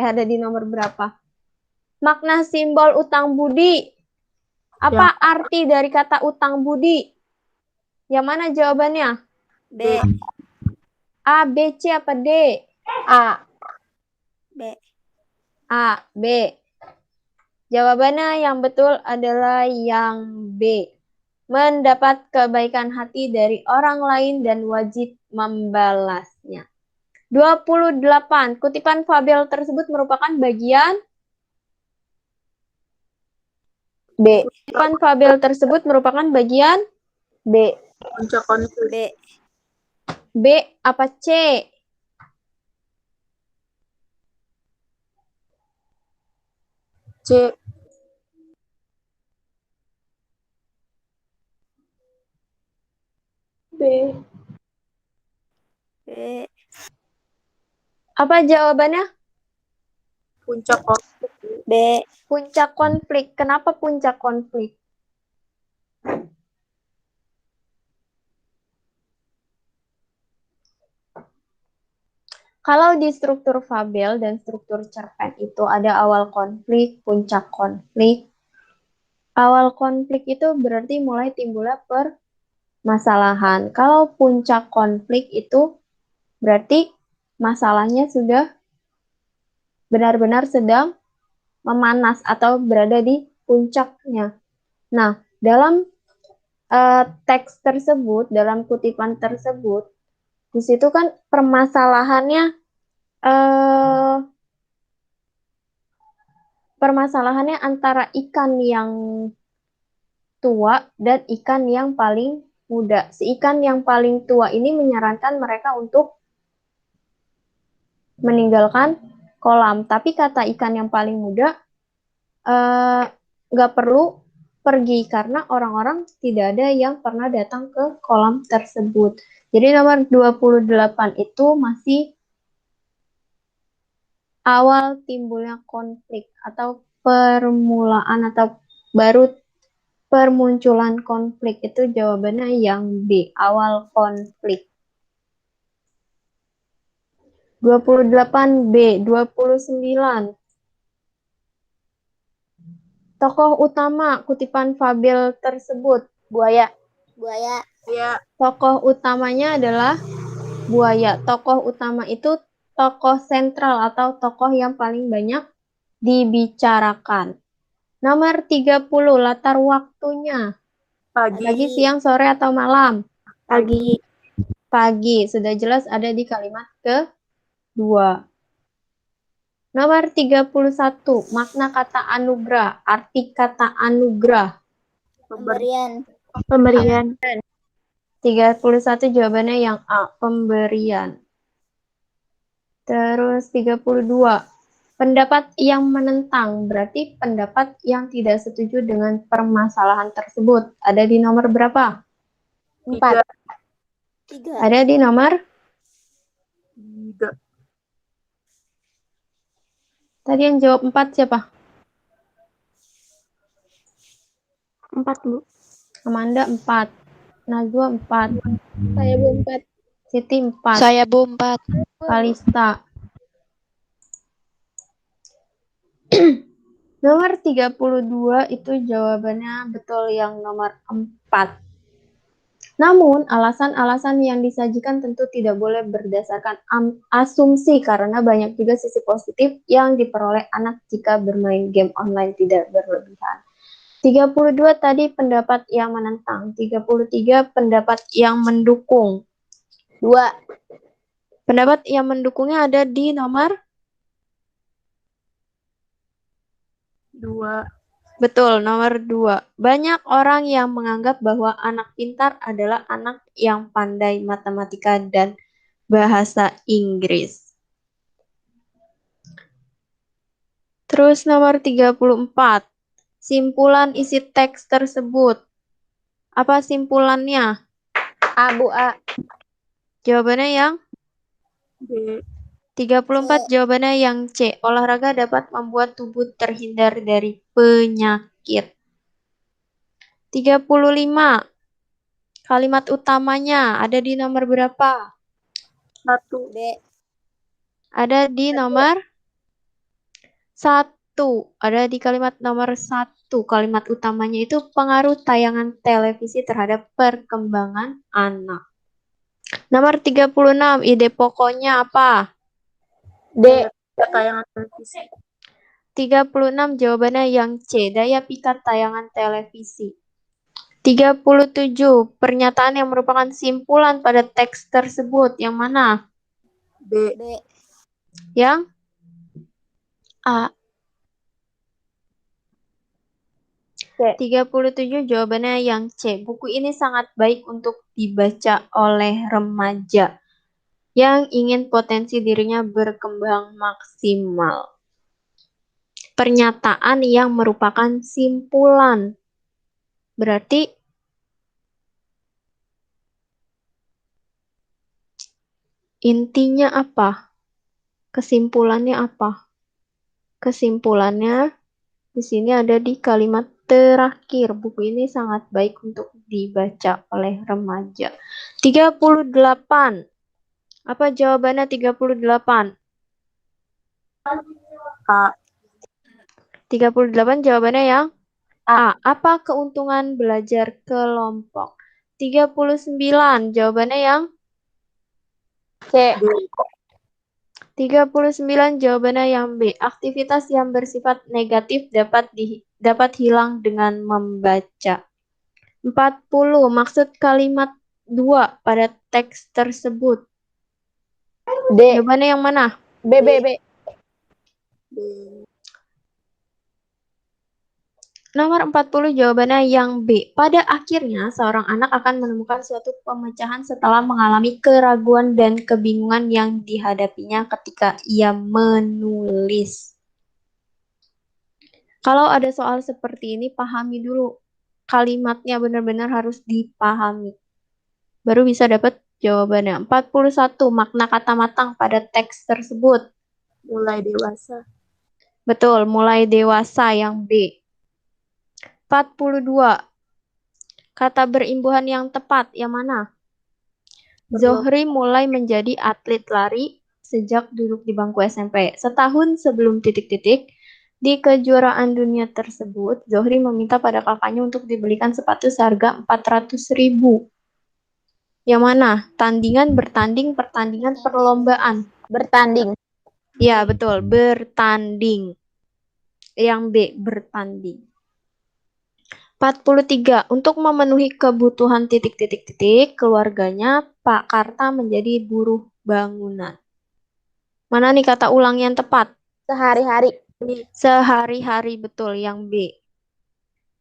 Makna simbol utang budi. Apa arti dari kata utang budi? Yang mana jawabannya? B. A, B, C, apa D? A. B. A, B. Jawabannya yang betul adalah yang B. Mendapat kebaikan hati dari orang lain dan wajib membalasnya. 28. Kutipan fabel tersebut merupakan bagian B. Kutipan fabel tersebut merupakan bagian B. Puncak konflik. B, apa C? C. B. Apa jawabannya? Puncak konflik. B. Puncak konflik. Kenapa puncak konflik? Kalau di struktur fabel dan struktur cerpen itu ada awal konflik, puncak konflik. Awal konflik itu berarti mulai timbulnya permasalahan. Kalau puncak konflik itu berarti masalahnya sudah benar-benar sedang memanas atau berada di puncaknya. Nah, dalam teks tersebut, dalam kutipan tersebut, di situ kan permasalahannya antara ikan yang tua dan ikan yang paling muda. Si ikan yang paling tua ini menyarankan mereka untuk meninggalkan kolam. Tapi kata ikan yang paling muda, nggak perlu pergi karena orang-orang tidak ada yang pernah datang ke kolam tersebut. Jadi nomor 28 itu masih awal timbulnya konflik atau permulaan atau baru permunculan konflik. Itu jawabannya yang B, awal konflik. 28B, 29. Tokoh utama kutipan fabel tersebut, buaya. Ya. Tokoh utamanya adalah buaya. Tokoh utama itu tokoh sentral atau tokoh yang paling banyak dibicarakan. Nomor 30, latar waktunya. Pagi. Pagi, siang, sore, atau malam? Pagi. Pagi, sudah jelas ada di kalimat kedua. Nomor 31, makna kata anugerah. Arti kata anugerah. Pemberian. Pemberian. 31 jawabannya yang A, pemberian. Terus 32, pendapat yang menentang, berarti pendapat yang tidak setuju dengan permasalahan tersebut. Ada di nomor berapa? 4. 3. Ada di nomor? 3. Tadi yang jawab 4 siapa? 4, Bu. Amanda 4. Najwa 4. Saya Bu 4. Siti 4. Saya Bu 4. Kalista. Nomor 32 itu jawabannya betul yang nomor 4. Namun, alasan-alasan yang disajikan tentu tidak boleh berdasarkan asumsi karena banyak juga sisi positif yang diperoleh anak jika bermain game online tidak berlebihan. 32 tadi pendapat yang menentang, 33 pendapat yang mendukung. 2. Pendapat yang mendukungnya ada di nomor 2. Betul, nomor 2. Banyak orang yang menganggap bahwa anak pintar adalah anak yang pandai matematika dan bahasa Inggris. Terus nomor 34. Simpulan isi teks tersebut. Apa simpulannya? A, Bu, A. Jawabannya yang B. 34 jawabannya yang C. Olahraga dapat membuat tubuh terhindar dari penyakit. 35. Kalimat utamanya ada di nomor berapa? 1. B. Ada di nomor 1. Ada di kalimat nomor 1. Kalimat utamanya itu pengaruh tayangan televisi terhadap perkembangan anak. Nomor 36. Ide pokoknya apa? D. Tayangan televisi. 36 jawabannya yang C. Daya pikat tayangan televisi. 37. Pernyataan yang merupakan simpulan pada teks tersebut. Yang mana? B. B. Yang A. 37 jawabannya yang C. Buku ini sangat baik untuk dibaca oleh remaja yang ingin potensi dirinya berkembang maksimal. Pernyataan yang merupakan simpulan. Berarti intinya apa? Kesimpulannya apa? Kesimpulannya di sini ada di kalimat terakhir. Buku ini sangat baik untuk dibaca oleh remaja. 38. Apa jawabannya 38? A. 38 jawabannya yang A. Apa keuntungan belajar kelompok? 39 jawabannya yang C. 39 jawabannya yang B. Aktivitas yang bersifat negatif dapat hilang dengan membaca. 40. Maksud kalimat 2 pada teks tersebut. D. Jawabannya yang mana? B. B. B. Nomor 40 jawabannya yang B. Pada akhirnya, seorang anak akan menemukan suatu pemecahan setelah mengalami keraguan dan kebingungan yang dihadapinya ketika ia menulis. Kalau ada soal seperti ini, pahami dulu. Kalimatnya benar-benar harus dipahami. Baru bisa dapat jawabannya. 41. Makna kata matang pada teks tersebut. Mulai dewasa. Betul, mulai dewasa yang B. 42. Kata berimbuhan yang tepat, yang mana? Zohri mulai menjadi atlet lari sejak duduk di bangku SMP. Setahun sebelum titik-titik, di kejuaraan dunia tersebut, Zohri meminta pada kakaknya untuk dibelikan sepatu seharga 400.000. Yang mana? Tandingan, bertanding, pertandingan, perlombaan. Bertanding. Ya, betul. Bertanding. Yang B, bertanding. 43. Untuk memenuhi kebutuhan titik-titik-titik, keluarganya Pak Karta menjadi buruh bangunan. Mana nih kata ulang yang tepat? Sehari-hari. Sehari-hari, betul, yang B.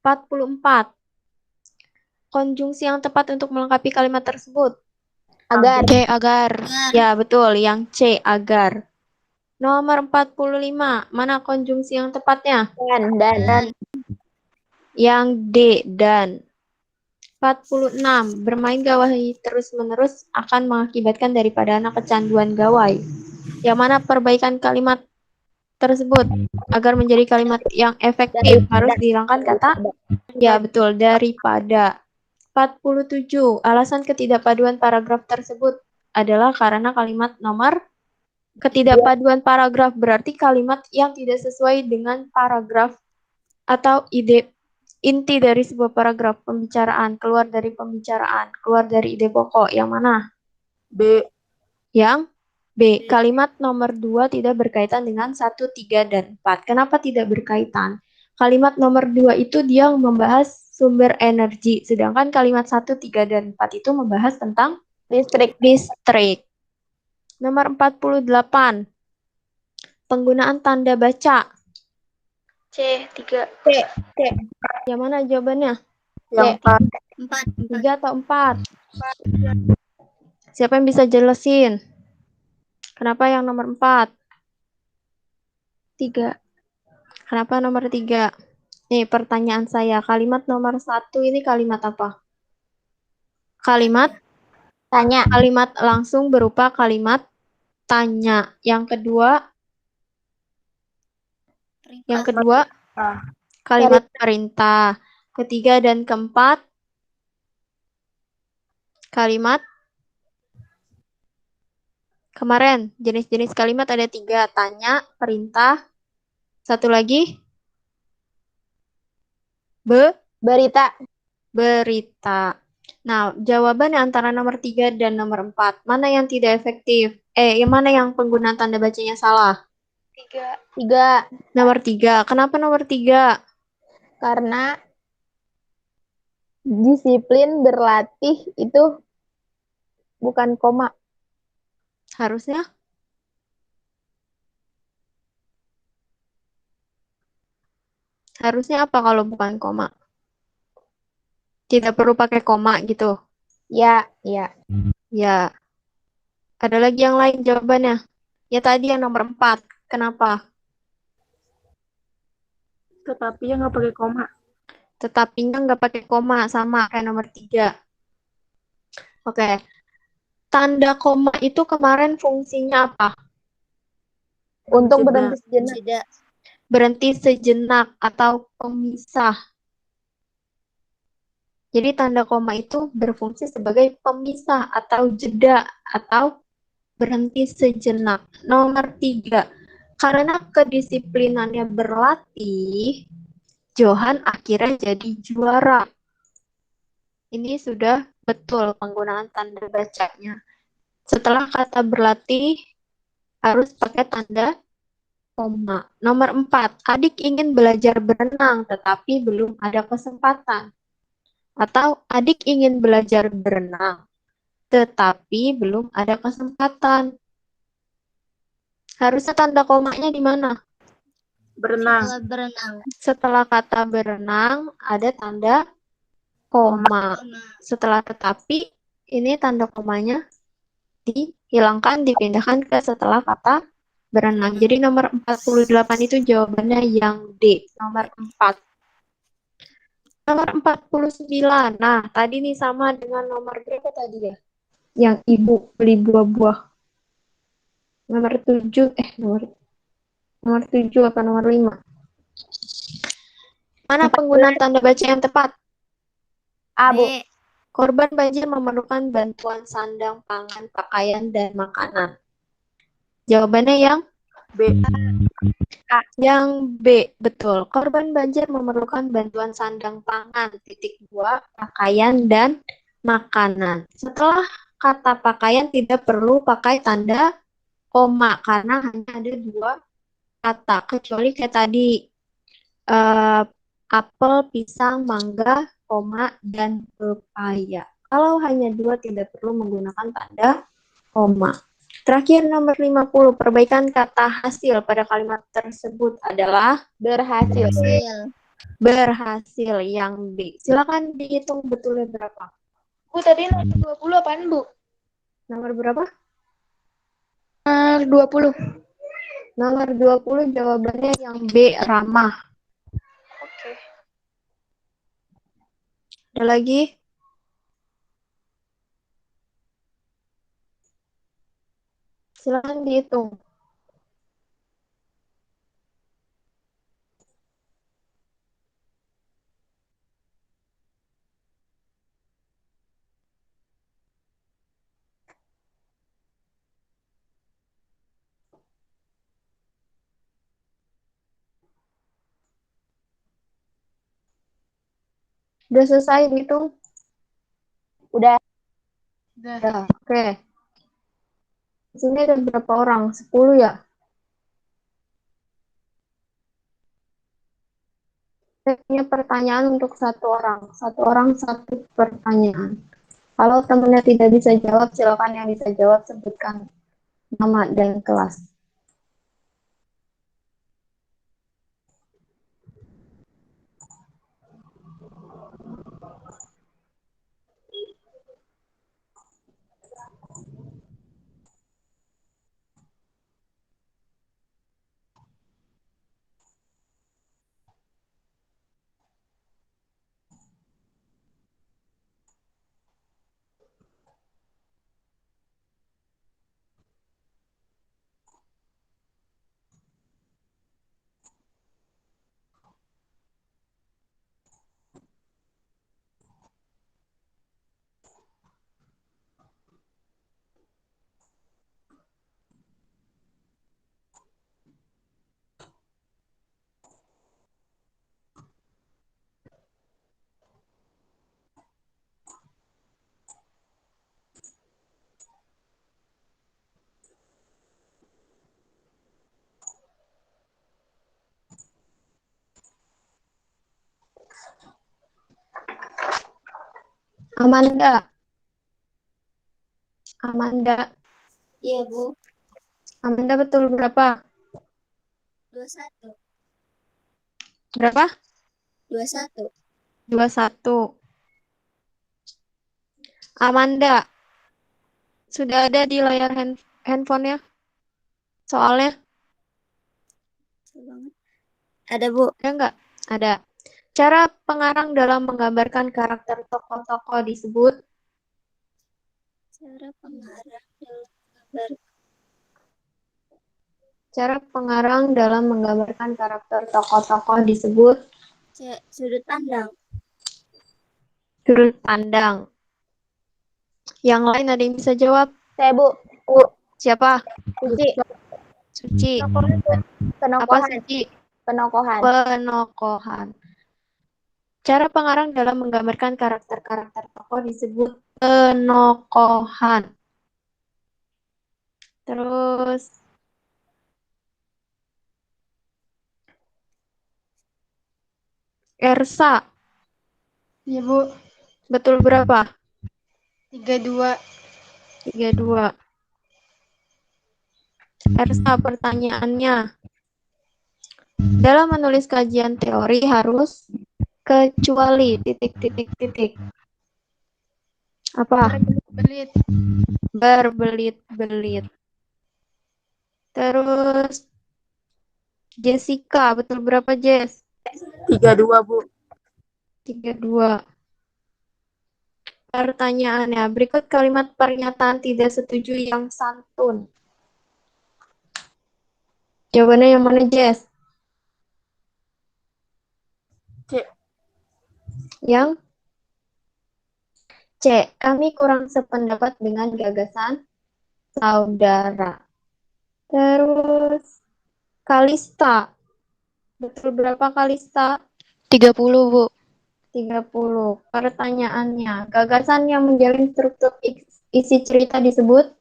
44. Konjungsi yang tepat untuk melengkapi kalimat tersebut. Agar. C. Agar. Ya, betul, yang C, agar. Nomor 45. Mana konjungsi yang tepatnya? Dan. Yang D, dan. 46. Bermain gawai terus-menerus akan mengakibatkan daripada anak kecanduan gawai. Yang mana perbaikan kalimat tersebut agar menjadi kalimat yang efektif harus dihilangkan kata ya, betul, daripada. 47. Alasan ketidakpaduan paragraf tersebut adalah karena kalimat nomor ketidakpaduan paragraf berarti kalimat yang tidak sesuai dengan paragraf atau inti dari sebuah paragraf pembicaraan, keluar dari pembicaraan, keluar dari ide pokok. Yang mana? B. Yang B. Kalimat nomor 2 tidak berkaitan dengan 1, 3, dan 4. Kenapa tidak berkaitan? Kalimat nomor 2 itu dia membahas sumber energi, sedangkan kalimat 1, 3, dan 4 itu membahas tentang listrik. Nomor 48. Penggunaan tanda baca. C. 3. Yang mana jawabannya? Yang 4. 3 atau 4? Siapa yang bisa jelasin? Kenapa yang nomor 4? 3. Kenapa nomor 3? Nih, pertanyaan saya. Kalimat nomor 1 ini kalimat apa? Kalimat Tanya. Kalimat langsung berupa kalimat tanya. Yang kedua kalimat perintah. Ketiga dan keempat kalimat kemarin jenis-jenis kalimat ada 3, tanya, perintah, satu lagi Berita. Nah, jawaban antara nomor 3 dan nomor 4, mana yang tidak efektif? Yang mana yang penggunaan tanda bacanya salah? 3. Nomor 3. Kenapa nomor 3? Karena disiplin berlatih itu bukan koma. Harusnya? Harusnya apa kalau bukan koma? Tidak perlu pakai koma gitu. Ya. Ya. Ada lagi yang lain jawabannya? Ya tadi yang nomor 4. Kenapa? Tetapinya nggak pakai koma. Tetapinya nggak pakai koma, sama kayak nomor 3. Oke. Tanda koma itu kemarin fungsinya apa? Untuk berhenti sejenak. Berhenti sejenak atau pemisah. Jadi tanda koma itu berfungsi sebagai pemisah atau jeda atau berhenti sejenak. Nomor 3. Karena kedisiplinannya berlatih, Johan akhirnya jadi juara. Ini sudah betul penggunaan tanda bacanya. Setelah kata berlatih, harus pakai tanda koma. Nomor 4. Adik ingin belajar berenang, tetapi belum ada kesempatan. Atau adik ingin belajar berenang, tetapi belum ada kesempatan. Harusnya tanda komanya di mana? Berenang. Setelah kata berenang, ada tanda koma. Setelah tetapi, ini tanda komanya dihilangkan, dipindahkan ke setelah kata berenang. Jadi nomor 48 itu jawabannya yang D, nomor 4. Nomor 49. Nah, tadi nih sama dengan nomor berapa tadi ya? Yang ibu beli buah-buah. Nomor 7, nomor 7 apa nomor 5? Mana penggunaan tanda baca yang tepat? A, Bu. Korban banjir memerlukan bantuan sandang, pangan, pakaian, dan makanan. Jawabannya yang B. Yang B, betul. Korban banjir memerlukan bantuan sandang, pangan, titik 2, pakaian, dan makanan. Setelah kata pakaian tidak perlu pakai tanda koma karena hanya ada 2 kata. Kecuali kayak tadi apel, pisang, mangga, koma, dan pepaya. Kalau hanya dua tidak perlu menggunakan tanda koma. Terakhir nomor 50, perbaikan kata hasil pada kalimat tersebut adalah Berhasil. berhasil yang B. Silakan dihitung betulnya berapa. Bu, tadi nomor 20 apaan, Bu? Nomor berapa? Nomor 20. Nomor 20 jawabannya yang B, ramah. Oke. Ada lagi? Silakan dihitung. Udah selesai dihitung? Udah. Udah. Oke. Di sini ada berapa orang? 10 ya? Saya punya pertanyaan untuk satu orang. Satu orang satu pertanyaan. Kalau temannya tidak bisa jawab, silakan yang bisa jawab sebutkan nama dan kelas. Amanda. Amanda. Iya, Bu. Amanda betul berapa? 21. Berapa? 21. 21. Amanda. Sudah ada di layar handphonenya? Soalnya? Ada, Bu. Ada nggak? Ada. Cara pengarang dalam menggambarkan karakter tokoh-tokoh disebut? Cara pengarang dalam gambar. Cara pengarang dalam menggambarkan karakter tokoh-tokoh disebut? Sudut pandang. Sudut pandang. Yang lain ada yang bisa jawab? Saya, Bu. Siapa? Suci. Suci. Apa Penokohan. Suci? Penokohan. Penokohan. Cara pengarang dalam menggambarkan karakter-karakter tokoh disebut penokohan. Terus Ersa. Iya, Bu. Betul berapa? 32. 32. Ersa, pertanyaannya. Dalam menulis kajian teori harus kecuali titik. Apa? Belit. Berbelit-belit. Terus Jessica, betul berapa, Jess? 32, Bu. 32. Pertanyaannya, berikut kalimat pernyataan tidak setuju yang santun. Jawabannya yang mana, Jess? C. Yang C. Kami kurang sependapat dengan gagasan saudara. Terus Kalista. Betul berapa, Kalista? 30, Bu. 30. Pertanyaannya, gagasan yang menjalin struktur isi cerita disebut?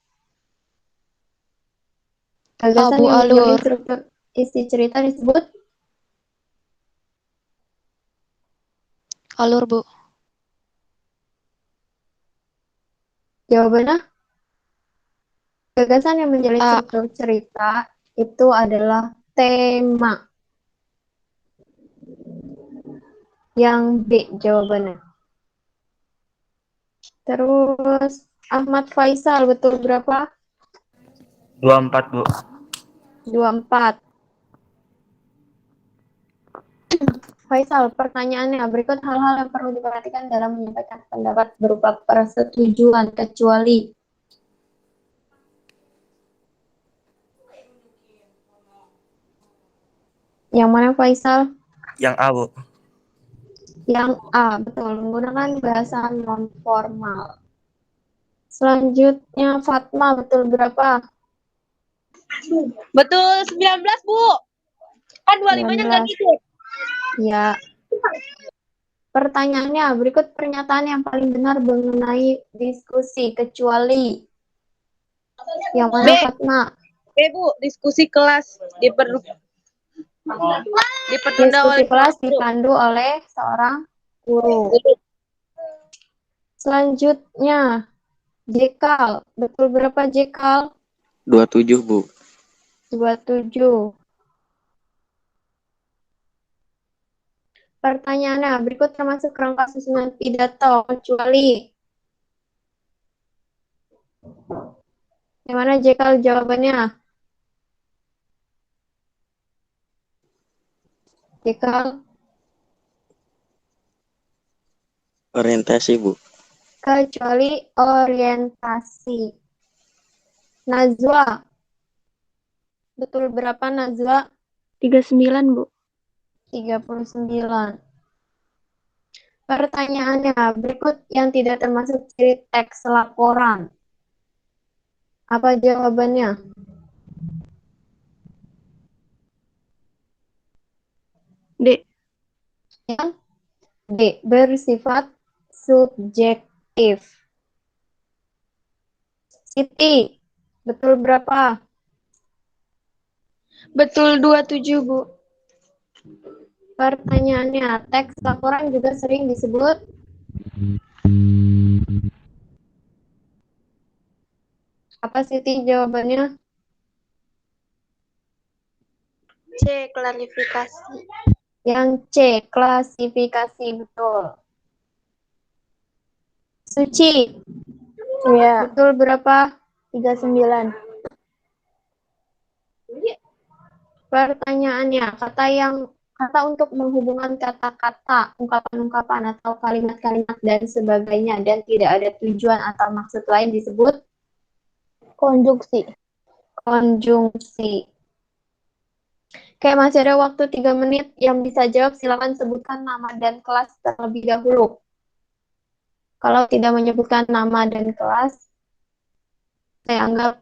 Gagasan Abu yang menjalin alur. struktur isi cerita disebut? alur, Bu. Jawabannya, gagasan yang menjalin A. struktur cerita itu adalah tema. Yang B jawabannya. Terus Ahmad Faisal, betul berapa? 24, Bu. 24. Faisal, pertanyaannya, berikut hal-hal yang perlu diperhatikan dalam menyampaikan pendapat berupa persetujuan, kecuali yang mana, Faisal? Yang A, Bu. Yang A, betul, menggunakan bahasa non-formal. Selanjutnya, Fatma, betul berapa? Betul 19, Bu. Kan 25-nya nggak 19. gitu. Ya. Pertanyaannya, berikut pernyataan yang paling benar mengenai diskusi, kecuali yang mana, B. Fatma? Bu, diskusi kelas dipertunda oleh Diskusi kelas guru. dipandu oleh seorang guru. Selanjutnya, Jekal. Betul berapa, Jekal? 27, Bu. 27. Pertanyaannya, berikut termasuk rangka susunan pidato, kecuali yang mana, Jekal, jawabannya? Jekal, Orientasi, Bu. kecuali orientasi. Najwa. Betul berapa, Najwa? 39, Bu. 39. Pertanyaannya, berikut yang tidak termasuk ciri teks laporan. Apa jawabannya? D. Yang D, bersifat subjektif. Siti, betul berapa? Betul 27, Bu. Pertanyaannya, teks laporan juga sering disebut apa, Siti, jawabannya? C. Klarifikasi. Yang C, klasifikasi, betul. Suci, Iya. betul berapa? 39. Pertanyaannya, kata untuk menghubungkan kata-kata, ungkapan-ungkapan atau kalimat-kalimat dan sebagainya dan tidak ada tujuan atau maksud lain disebut Konjungsi. konjungsi. Kayak masih ada waktu 3 menit, yang bisa jawab silakan sebutkan nama dan kelas terlebih dahulu. Kalau tidak menyebutkan nama dan kelas, saya anggap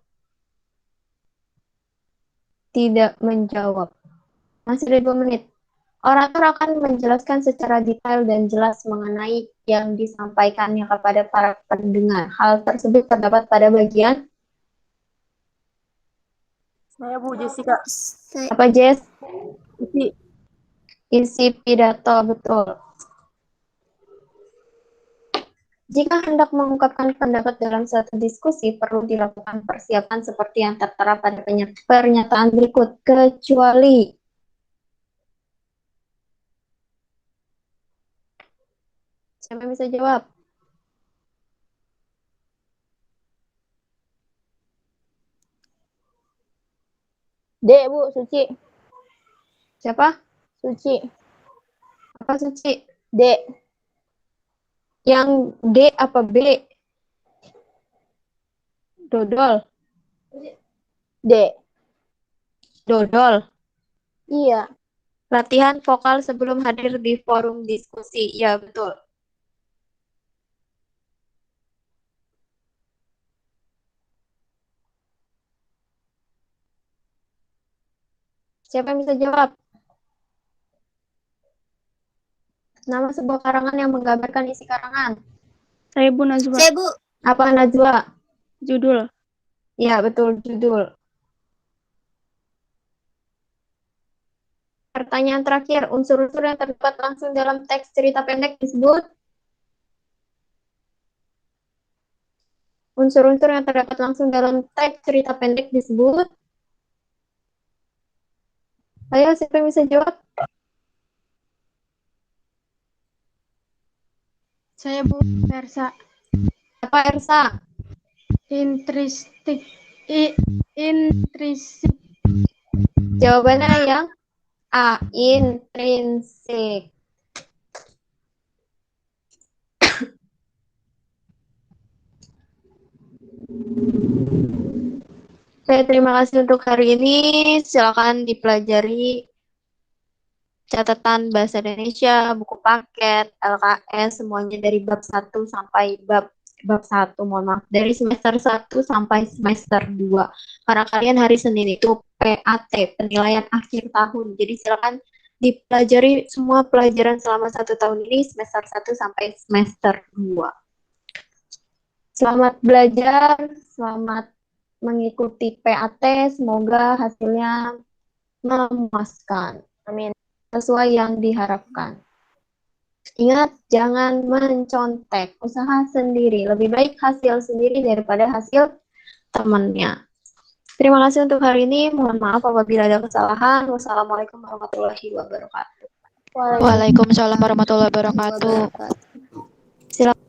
tidak menjawab. Masih ada 2 menit. Orator akan menjelaskan secara detail dan jelas mengenai yang disampaikannya kepada para pendengar. Hal tersebut terdapat pada bagian Saya Bu Jessica. apa, Jess? Isi. Isi pidato, betul. Jika hendak mengungkapkan pendapat dalam suatu diskusi, perlu dilakukan persiapan seperti yang tertera pada pernyataan berikut, kecuali siapa yang bisa jawab? D, Bu. Suci. Siapa? Suci. Apa, Suci? D. Yang D apa B? Dodol. D. Dodol. Iya. Latihan vokal sebelum hadir di forum diskusi. Ya, betul. Siapa yang bisa jawab? Nama sebuah karangan yang menggambarkan isi karangan. Saya Bu Najwa. Saya, Bu. Apa, Najwa? Judul. Ya, betul, judul. Pertanyaan terakhir, unsur-unsur yang terdapat langsung dalam teks cerita pendek disebut? Unsur-unsur yang terdapat langsung dalam teks cerita pendek disebut? Ayo, siapa yang bisa jawab? Saya Bu Versa. Apa Ersa? Intristik. Jawabannya yang A, intrinsik. Oke, terima kasih untuk hari ini. Silakan dipelajari catatan bahasa Indonesia, buku paket, LKS, semuanya dari bab 1 sampai bab 1, mohon maaf, dari semester 1 sampai semester 2. Karena kalian hari Senin itu PAT, penilaian akhir tahun. Jadi silakan dipelajari semua pelajaran selama 1 tahun ini, semester 1 sampai semester 2. Selamat belajar, selamat mengikuti PAT, semoga hasilnya memuaskan. Amin. Sesuai yang diharapkan. Ingat, jangan mencontek, usaha sendiri. Lebih baik hasil sendiri daripada hasil temannya. Terima kasih untuk hari ini. Mohon maaf apabila ada kesalahan. Wassalamualaikum warahmatullahi wabarakatuh. Waalaikumsalam warahmatullahi wabarakatuh. Silakan.